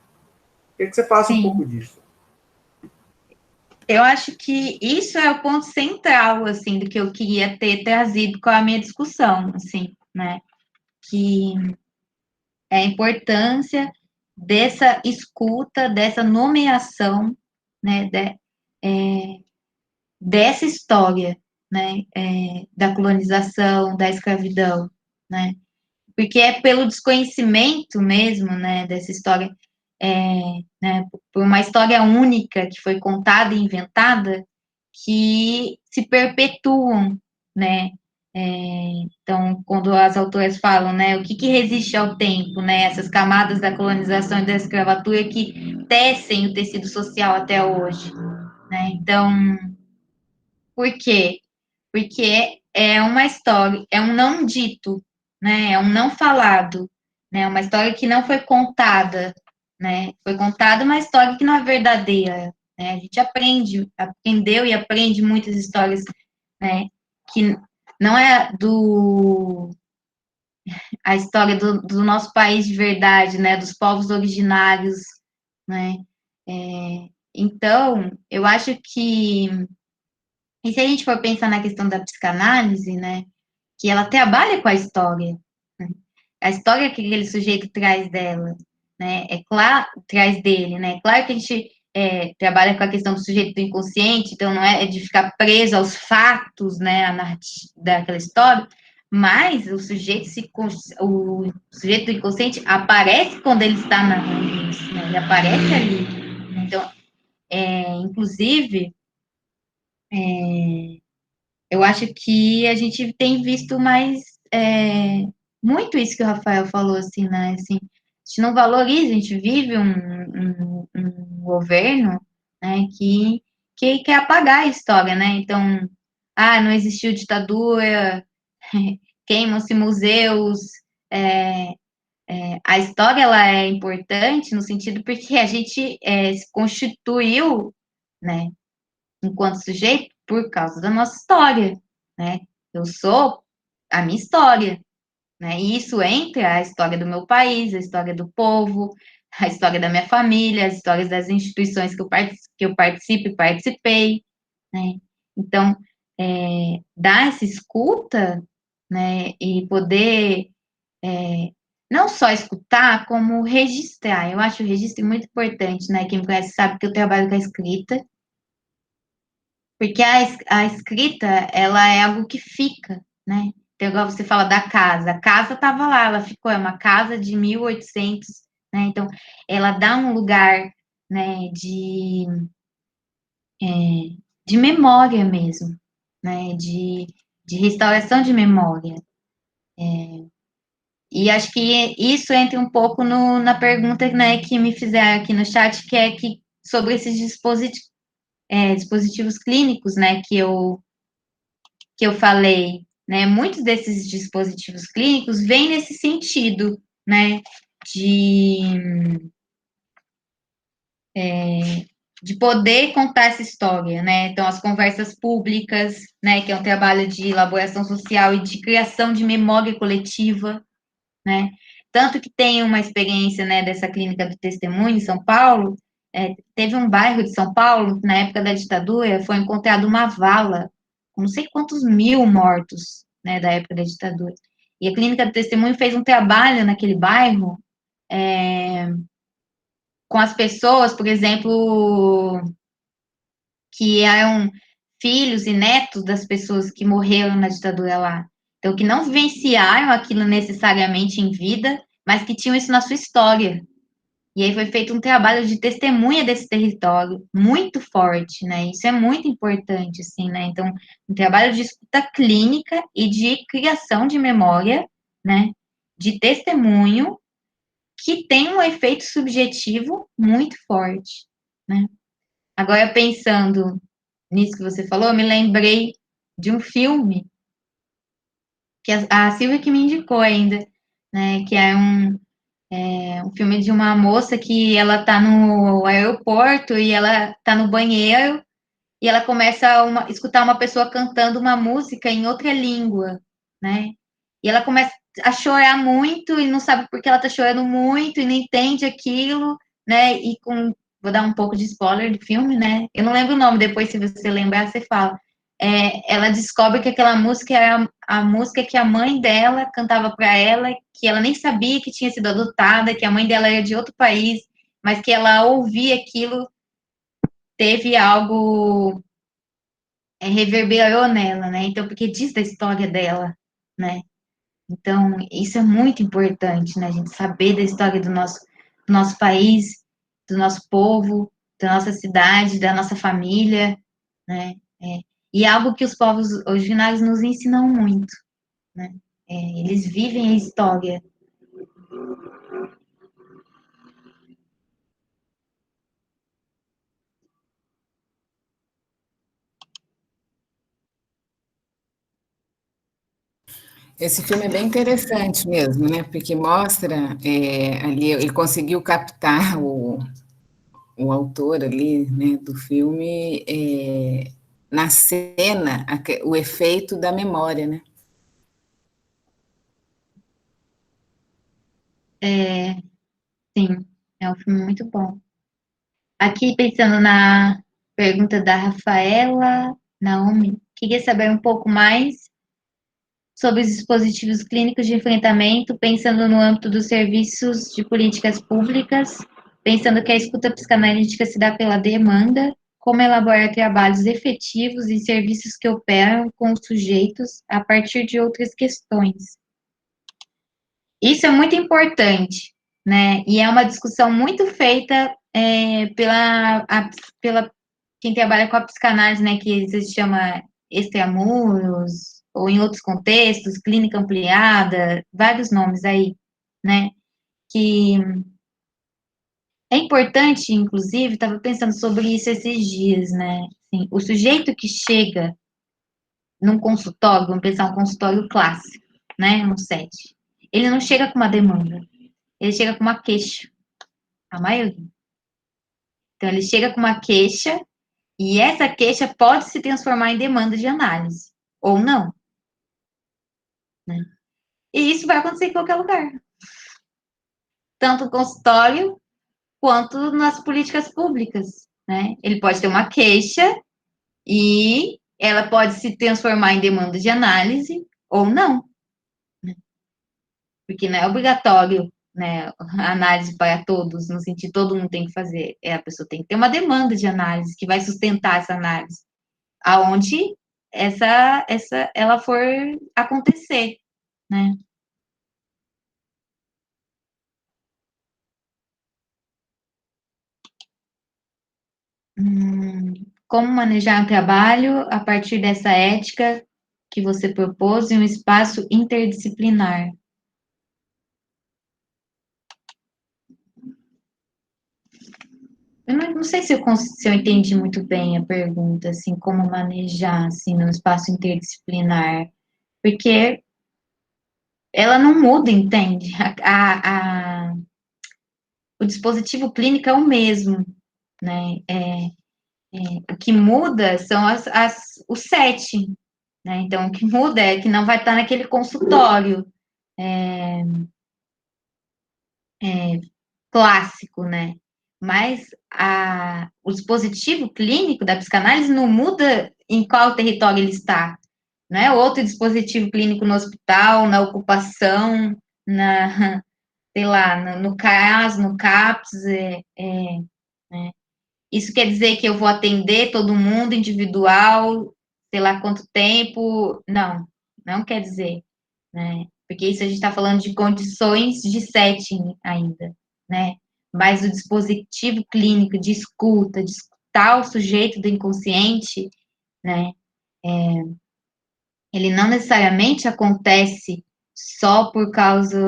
Queria que você faça um pouco disso. Eu acho que isso é o ponto central, assim, do que eu queria ter trazido com a minha discussão, assim, né? Que é a importância dessa escuta, dessa nomeação, né? dessa história, né, da colonização, da escravidão, né, porque é pelo desconhecimento mesmo, né, dessa história, né, por uma história única que foi contada e inventada, que se perpetuam, né, então, quando as autoras falam, né, o que resiste ao tempo, né, essas camadas da colonização e da escravatura que tecem o tecido social até hoje, né, então, por quê? Porque é uma história, é um não dito, né? É um não falado, né? Uma história que não foi contada, né? Foi contada uma história que não é verdadeira, né? A gente aprendeu e aprende muitas histórias, né? Que não é a história do nosso país de verdade, né? Dos povos originários, né? Então, eu acho que, e se a gente for pensar na questão da psicanálise, né? Que ela trabalha com a história, né? A história que aquele sujeito traz dela, né? É claro, traz dele, né? É claro que a gente trabalha com a questão do sujeito do inconsciente, então não é de ficar preso aos fatos, né? A narrativa daquela história, mas o sujeito do inconsciente aparece quando ele está narrando isso, né? Ele aparece ali. Então, inclusive, eu acho que a gente tem visto mais muito isso que o Rafael falou, assim, né? Assim, a gente não valoriza, a gente vive um governo, né, que quer apagar a história, né? Então, não existiu ditadura, queimam-se museus. É, a história ela é importante no sentido porque a gente se constituiu, né, enquanto sujeito por causa da nossa história, né? Eu sou a minha história, né? E isso entra a história do meu país, a história do povo, a história da minha família, as histórias das instituições que eu participo e participei, né? Então, dar essa escuta, né? E poder não só escutar, como registrar. Eu acho o registro muito importante, né? Quem me conhece sabe que eu trabalho com a escrita, porque a escrita, ela é algo que fica, né? Então, igual você fala da casa. A casa estava lá, ela ficou, é uma casa de 1800, né? Então, ela dá um lugar, né, de memória mesmo, né? De restauração de memória. E acho que isso entra um pouco na pergunta, né, que me fizeram aqui no chat, que é sobre esses dispositivos clínicos, né, que eu falei, né? Muitos desses dispositivos clínicos vêm nesse sentido, né? De poder contar essa história, né? Então, as conversas públicas, né? Que é um trabalho de elaboração social e de criação de memória coletiva, né? Tanto que tem uma experiência, né? Dessa clínica do testemunho em São Paulo. Teve um bairro de São Paulo, na época da ditadura, foi encontrada uma vala com não sei quantos mil mortos, né, da época da ditadura. E a Clínica do Testemunho fez um trabalho naquele bairro com as pessoas, por exemplo, que eram filhos e netos das pessoas que morreram na ditadura lá. Então, que não vivenciaram aquilo necessariamente em vida, mas que tinham isso na sua história. E aí foi feito um trabalho de testemunha desse território muito forte, né? Isso é muito importante, assim, né? Então, um trabalho de escuta clínica e de criação de memória, né? De testemunho que tem um efeito subjetivo muito forte, né? Agora, pensando nisso que você falou, eu me lembrei de um filme que a Silvia que me indicou ainda, né? Que é um filme de uma moça que ela tá no aeroporto e ela tá no banheiro e ela começa a escutar uma pessoa cantando uma música em outra língua, né? E ela começa a chorar muito e não sabe por que ela tá chorando muito e não entende aquilo, né? Vou dar um pouco de spoiler do filme, né? Eu não lembro o nome, depois se você lembrar, você fala. Ela descobre que aquela música era a música que a mãe dela cantava para ela, que ela nem sabia que tinha sido adotada, que a mãe dela era de outro país, mas que ela ouvia aquilo, teve algo reverberou nela, né? Então, porque diz da história dela, né? Então, isso é muito importante, né? A gente saber da história do nosso país, do nosso povo, da nossa cidade, da nossa família, né? E é algo que os povos originários nos ensinam muito, né? Eles vivem a história. Esse filme é bem interessante mesmo, né? Porque mostra ali, ele conseguiu captar o autor ali, né, do filme na cena, o efeito da memória, né? Sim, é um filme muito bom. Aqui, pensando na pergunta da Rafaela Naomi, queria saber um pouco mais sobre os dispositivos clínicos de enfrentamento, pensando no âmbito dos serviços de políticas públicas, pensando que a escuta psicanalítica se dá pela demanda, como elaborar trabalhos efetivos e serviços que operam com os sujeitos a partir de outras questões. Isso é muito importante, né? E é uma discussão muito feita pela quem trabalha com a psicanálise, né? Que se chama extramuros, ou em outros contextos, clínica ampliada, vários nomes aí, né? Que é importante, inclusive, estava pensando sobre isso esses dias, né? Assim, o sujeito que chega num consultório, vamos pensar um consultório clássico, né? Um set. Ele não chega com uma demanda, ele chega com uma queixa, a maioria. Então, ele chega com uma queixa e essa queixa pode se transformar em demanda de análise, ou não, né? E isso vai acontecer em qualquer lugar, tanto no consultório quanto nas políticas públicas, né? Ele pode ter uma queixa e ela pode se transformar em demanda de análise ou não, porque não é obrigatório, né, a análise para todos, no sentido todo mundo tem que fazer, a pessoa tem que ter uma demanda de análise que vai sustentar essa análise, aonde essa ela for acontecer, né? Como manejar o trabalho a partir dessa ética que você propôs em um espaço interdisciplinar? Eu não sei se eu entendi muito bem a pergunta, assim, como manejar, assim, no espaço interdisciplinar, porque ela não muda, entende? O dispositivo clínico é o mesmo, né? O que muda são o setting, né? Então, o que muda é que não vai estar naquele consultório clássico, né? Mas o dispositivo clínico da psicanálise não muda em qual território ele está. Não é outro dispositivo clínico no hospital, na ocupação, sei lá, no CAS, no CAPS. Né? Isso quer dizer que eu vou atender todo mundo individual, sei lá quanto tempo. Não, não quer dizer, né? Porque isso a gente está falando de condições de setting ainda, né? Mas o dispositivo clínico de escuta, de escutar o sujeito do inconsciente, né? Ele não necessariamente acontece só por causa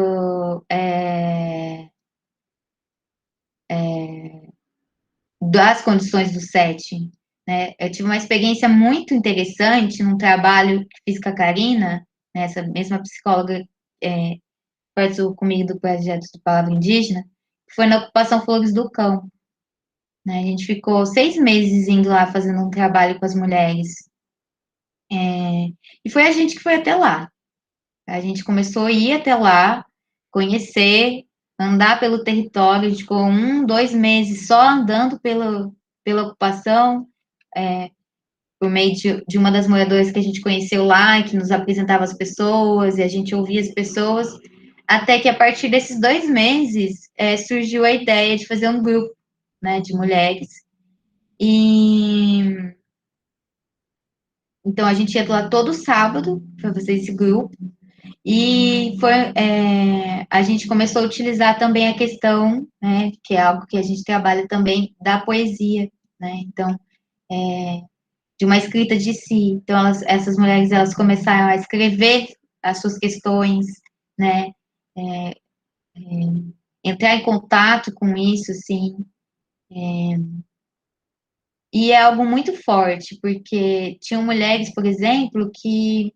das condições do setting, né? Eu tive uma experiência muito interessante num trabalho que fiz com a Karina, né, essa mesma psicóloga participou comigo do projeto do Palavra Indígena, que foi na ocupação Flores do Cão. Né? A gente ficou 6 meses indo lá fazendo um trabalho com as mulheres. E foi a gente que foi até lá. A gente começou a ir até lá, conhecer, andar pelo território, a gente ficou 2 meses só andando pela ocupação, por meio de uma das moradoras que a gente conheceu lá, que nos apresentava as pessoas, e a gente ouvia as pessoas, até que a partir desses 2 meses surgiu a ideia de fazer um grupo, né, de mulheres. E Então, a gente ia lá todo sábado para fazer esse grupo. E a gente começou a utilizar também a questão, né, que é algo que a gente trabalha também, da poesia, né? Então, de uma escrita de si. Então, essas mulheres, elas começaram a escrever as suas questões, né? Entrar em contato com isso, assim. E é algo muito forte, porque tinham mulheres, por exemplo, que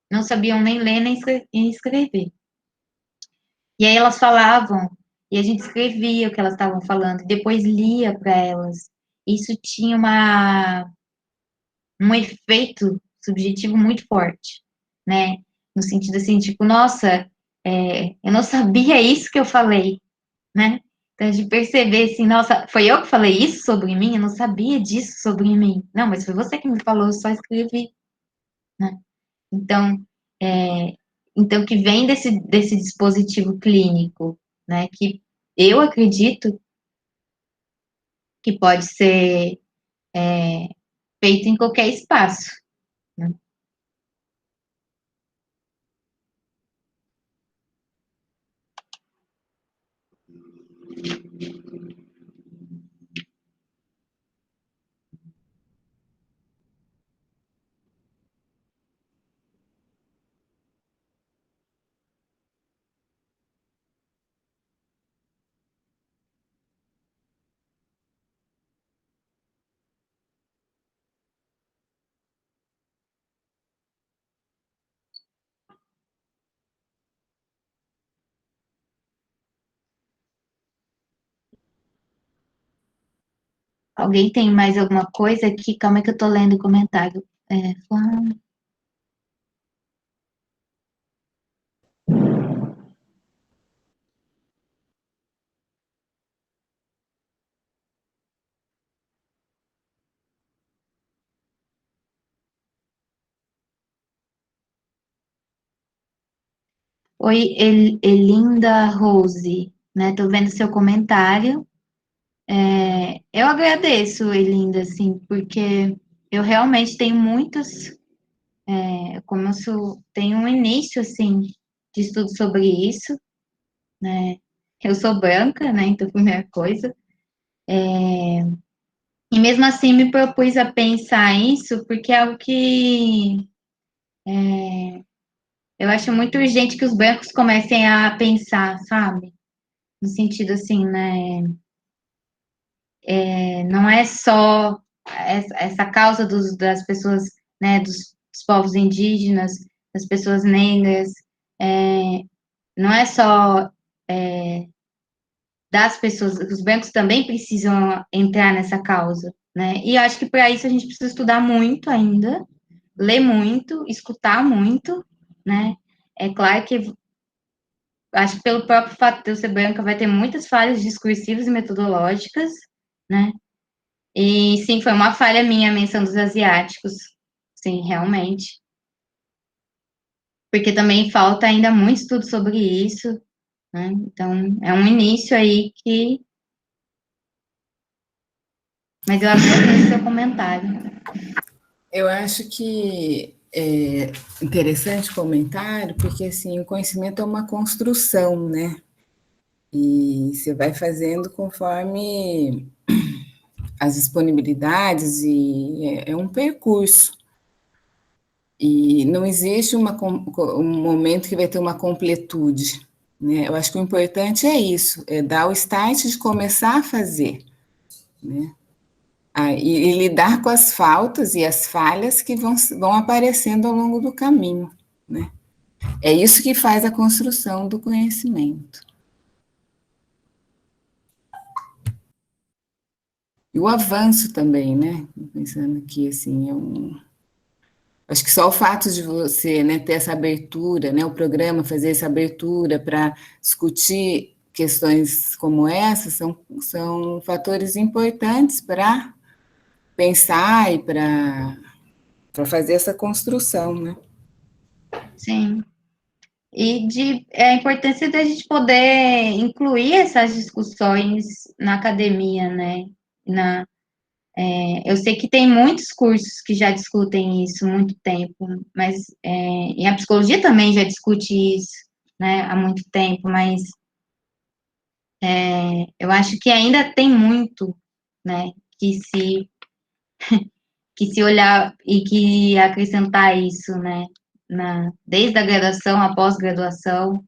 não sabiam nem ler nem escrever. E aí elas falavam, e a gente escrevia o que elas estavam falando, e depois lia para elas. Isso tinha um efeito subjetivo muito forte, né? No sentido assim, tipo, nossa, eu não sabia isso que eu falei, né? Então, de perceber assim, nossa, foi eu que falei isso sobre mim? Eu não sabia disso sobre mim. Não, mas foi você que me falou, eu só escrevi, né? Então, então que vem desse dispositivo clínico, né? Que eu acredito que pode ser feito em qualquer espaço, né? Alguém tem mais alguma coisa aqui? Calma aí que eu tô lendo o comentário. Oi, Elinda Rose, né? Tô vendo seu comentário. Eu agradeço, Elinda, assim, porque eu realmente tenho muitos, como tenho um início, assim, de estudo sobre isso, né? Eu sou branca, né? Então, primeira coisa. E mesmo assim me propus a pensar isso, porque é algo que eu acho muito urgente que os brancos comecem a pensar, sabe? No sentido assim, né? Não é só essa causa das pessoas, né? Dos povos indígenas, das pessoas negras, não é só das pessoas, os brancos também precisam entrar nessa causa, né? E eu acho que para isso a gente precisa estudar muito ainda, ler muito, escutar muito, né? É claro que acho que pelo próprio fato de eu ser branca vai ter muitas falhas discursivas e metodológicas, né? E sim, foi uma falha minha a menção dos asiáticos, sim, realmente. Porque também falta ainda muito estudo sobre isso, né? Então, é um início aí que. Mas eu agradeço seu comentário. Eu acho que é interessante o comentário, porque assim, o conhecimento é uma construção, né? E você vai fazendo conforme as disponibilidades e é um percurso. E não existe um momento que vai ter uma completude, né? Eu acho que o importante é isso, é dar o start de começar a fazer, né? E lidar com as faltas e as falhas que vão aparecendo ao longo do caminho, né? É isso que faz a construção do conhecimento. E o avanço também, né? Pensando aqui, assim, acho que só o fato de você, né, ter essa abertura, né, o programa fazer essa abertura para discutir questões como essa são fatores importantes para pensar e para fazer essa construção, né? Sim. E a importância da gente poder incluir essas discussões na academia, né? Eu sei que tem muitos cursos que já discutem isso há muito tempo, mas e a psicologia também já discute isso, né, há muito tempo, mas eu acho que ainda tem muito, né, que se olhar e que acrescentar isso, né, desde a graduação, a pós-graduação.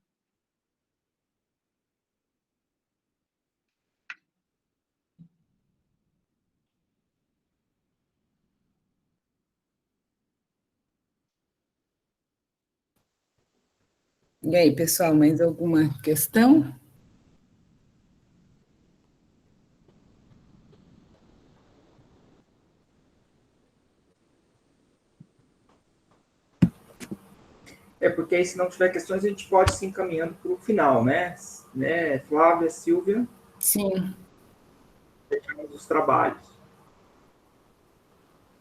E aí, pessoal, mais alguma questão? Porque aí, se não tiver questões, a gente pode se encaminhando para o final, né? Flávia, Silvia? Sim. Fechamos os trabalhos.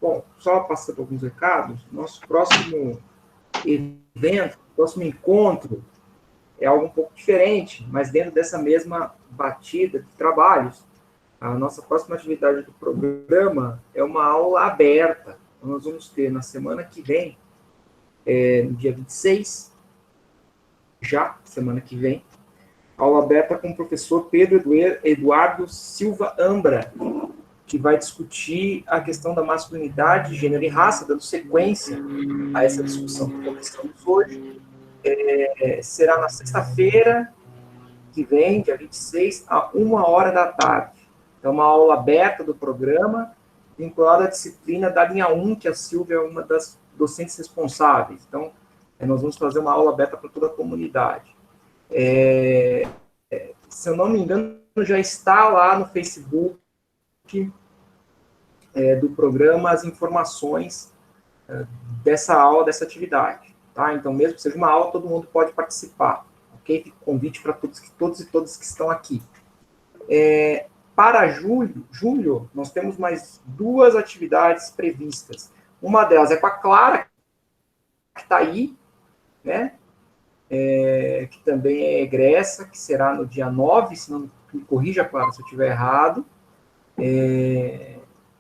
Bom, só passando alguns recados, nosso próximo evento, próximo encontro, é algo um pouco diferente, mas dentro dessa mesma batida de trabalhos. A nossa próxima atividade do programa é uma aula aberta. Então, nós vamos ter na semana que vem, no dia 26, já, semana que vem, aula aberta com o professor Pedro Eduardo Silva Ambra, que vai discutir a questão da masculinidade, gênero e raça, dando sequência a essa discussão que começamos hoje. Será na sexta-feira que vem, dia 26, a 1h da tarde. Então, uma aula aberta do programa, vinculada à disciplina da linha 1, que a Silvia é uma das docentes responsáveis. Então, nós vamos fazer uma aula aberta para toda a comunidade. Se eu não me engano, já está lá no Facebook do programa as informações dessa aula, dessa atividade. Tá? Então, mesmo que seja uma aula, todo mundo pode participar. Ok? Fica o convite para todos e todas que estão aqui. Para julho, nós temos mais 2 atividades previstas. Uma delas é com a Clara, que está aí, né? Que também é egressa, que será no dia 9, se não me corrija, Clara, se eu estiver errado.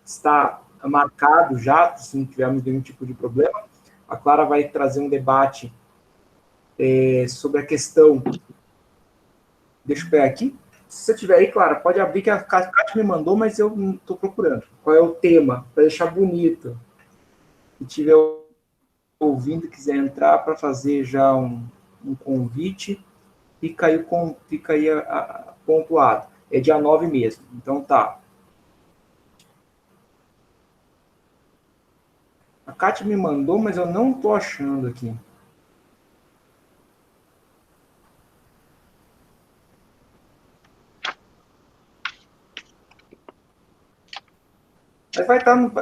Está marcado já, se não tivermos nenhum tipo de problema. A Clara vai trazer um debate sobre a questão... Deixa eu pegar aqui. Se você tiver aí, Clara, pode abrir, que a Kátia me mandou, mas eu não estou procurando. Qual é o tema? Para deixar bonito. Se tiver ouvindo e quiser entrar para fazer já um convite, fica aí pontuado. É dia 9 mesmo. Então tá. A Kátia me mandou, mas eu não estou achando aqui. Mas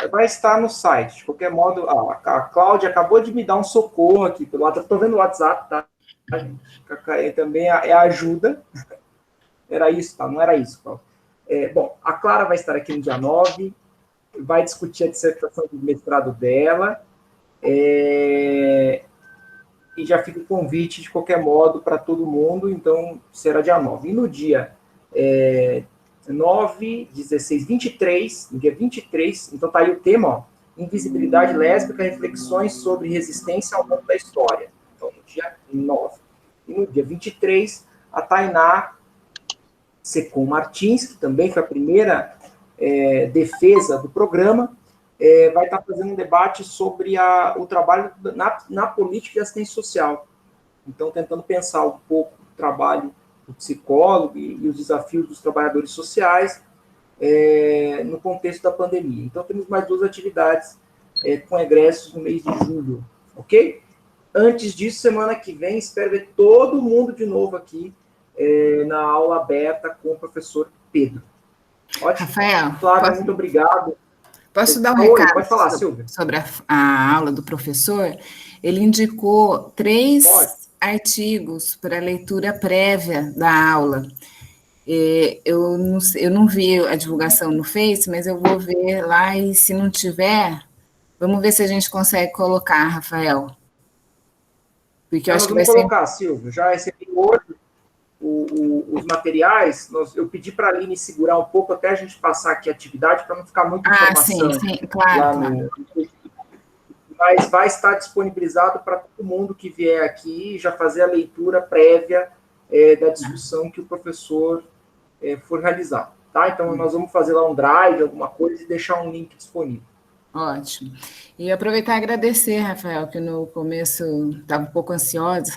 vai estar no site. De qualquer modo, a Cláudia acabou de me dar um socorro aqui pelo WhatsApp. Estou vendo o WhatsApp, tá? Também é ajuda. Era isso, tá? Não era isso, Cláudia. Bom, a Clara vai estar aqui no dia 9, vai discutir a dissertação do mestrado dela, e já fica o convite, de qualquer modo, para todo mundo, então será dia 9. E no dia 9, 16, 23, no dia 23, então tá aí o tema, ó, invisibilidade lésbica, reflexões sobre resistência ao longo da história. Então, no dia 9. E no dia 23, a Tainá Secom Martins, que também foi a primeira defesa do programa, vai estar fazendo um debate sobre o trabalho na política e assistência social. Então, tentando pensar um pouco o trabalho do psicólogo e os desafios dos trabalhadores sociais no contexto da pandemia. Então, temos mais 2 atividades com egressos no mês de julho, ok? Antes disso, semana que vem, espero ver todo mundo de novo aqui na aula aberta com o professor Pedro. Ótimo. Rafael, Flávia, muito obrigado. Posso dar um recado? Pode falar, Silvia. Sobre a aula do professor? Ele indicou 3 artigos para leitura prévia da aula. Eu não vi a divulgação no Face, mas eu vou ver lá e, se não tiver, vamos ver se a gente consegue colocar, Rafael. Porque eu acho que vai colocar, Silvio. Já recebi hoje os materiais, eu pedi para a Aline segurar um pouco até a gente passar aqui a atividade, para não ficar muita informação. Sim, claro. Mas vai estar disponibilizado para todo mundo que vier aqui já fazer a leitura prévia da discussão que o professor for realizar. Tá? Então, nós vamos fazer lá um drive, alguma coisa, e deixar um link disponível. Ótimo. E aproveitar e agradecer, Rafael, que no começo estava um pouco ansiosa.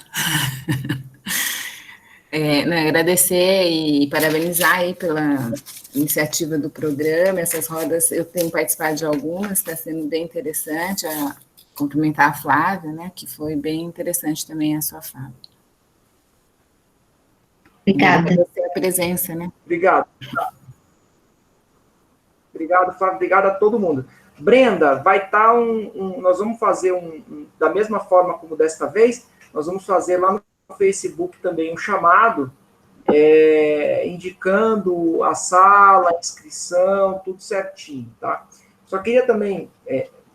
Agradecer e parabenizar aí pela iniciativa do programa, essas rodas, eu tenho participado de algumas, está sendo bem interessante, cumprimentar a Flávia, né, que foi bem interessante também a sua fala. Obrigada. Agradecer a presença, né? Obrigado, Flávio, obrigado a todo mundo. Brenda, vai estar nós vamos fazer da mesma forma como desta vez, nós vamos fazer lá no Facebook também um chamado, indicando a sala, a inscrição, tudo certinho, tá? Só queria também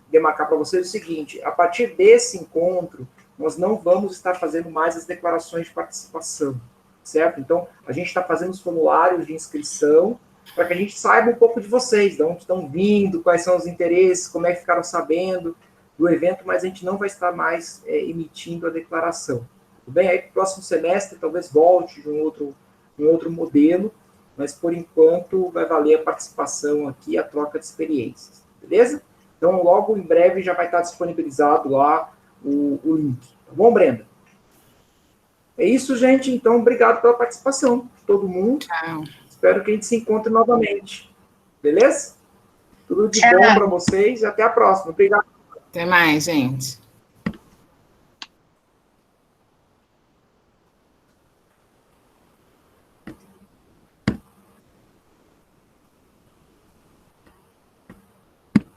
demarcar para vocês o seguinte, a partir desse encontro, nós não vamos estar fazendo mais as declarações de participação, certo? Então, a gente está fazendo os formulários de inscrição, para que a gente saiba um pouco de vocês, de onde estão vindo, quais são os interesses, como é que ficaram sabendo do evento, mas a gente não vai estar mais emitindo a declaração. Tudo bem? Aí, no próximo semestre, talvez volte de um outro modelo, mas, por enquanto, vai valer a participação aqui, a troca de experiências. Beleza? Então, logo em breve, já vai estar disponibilizado lá o link. Tá bom, Brenda? É isso, gente. Então, obrigado pela participação de todo mundo. Tchau. Espero que a gente se encontre novamente. Beleza? Tudo de bom para vocês e até a próxima. Obrigado. Até mais, gente.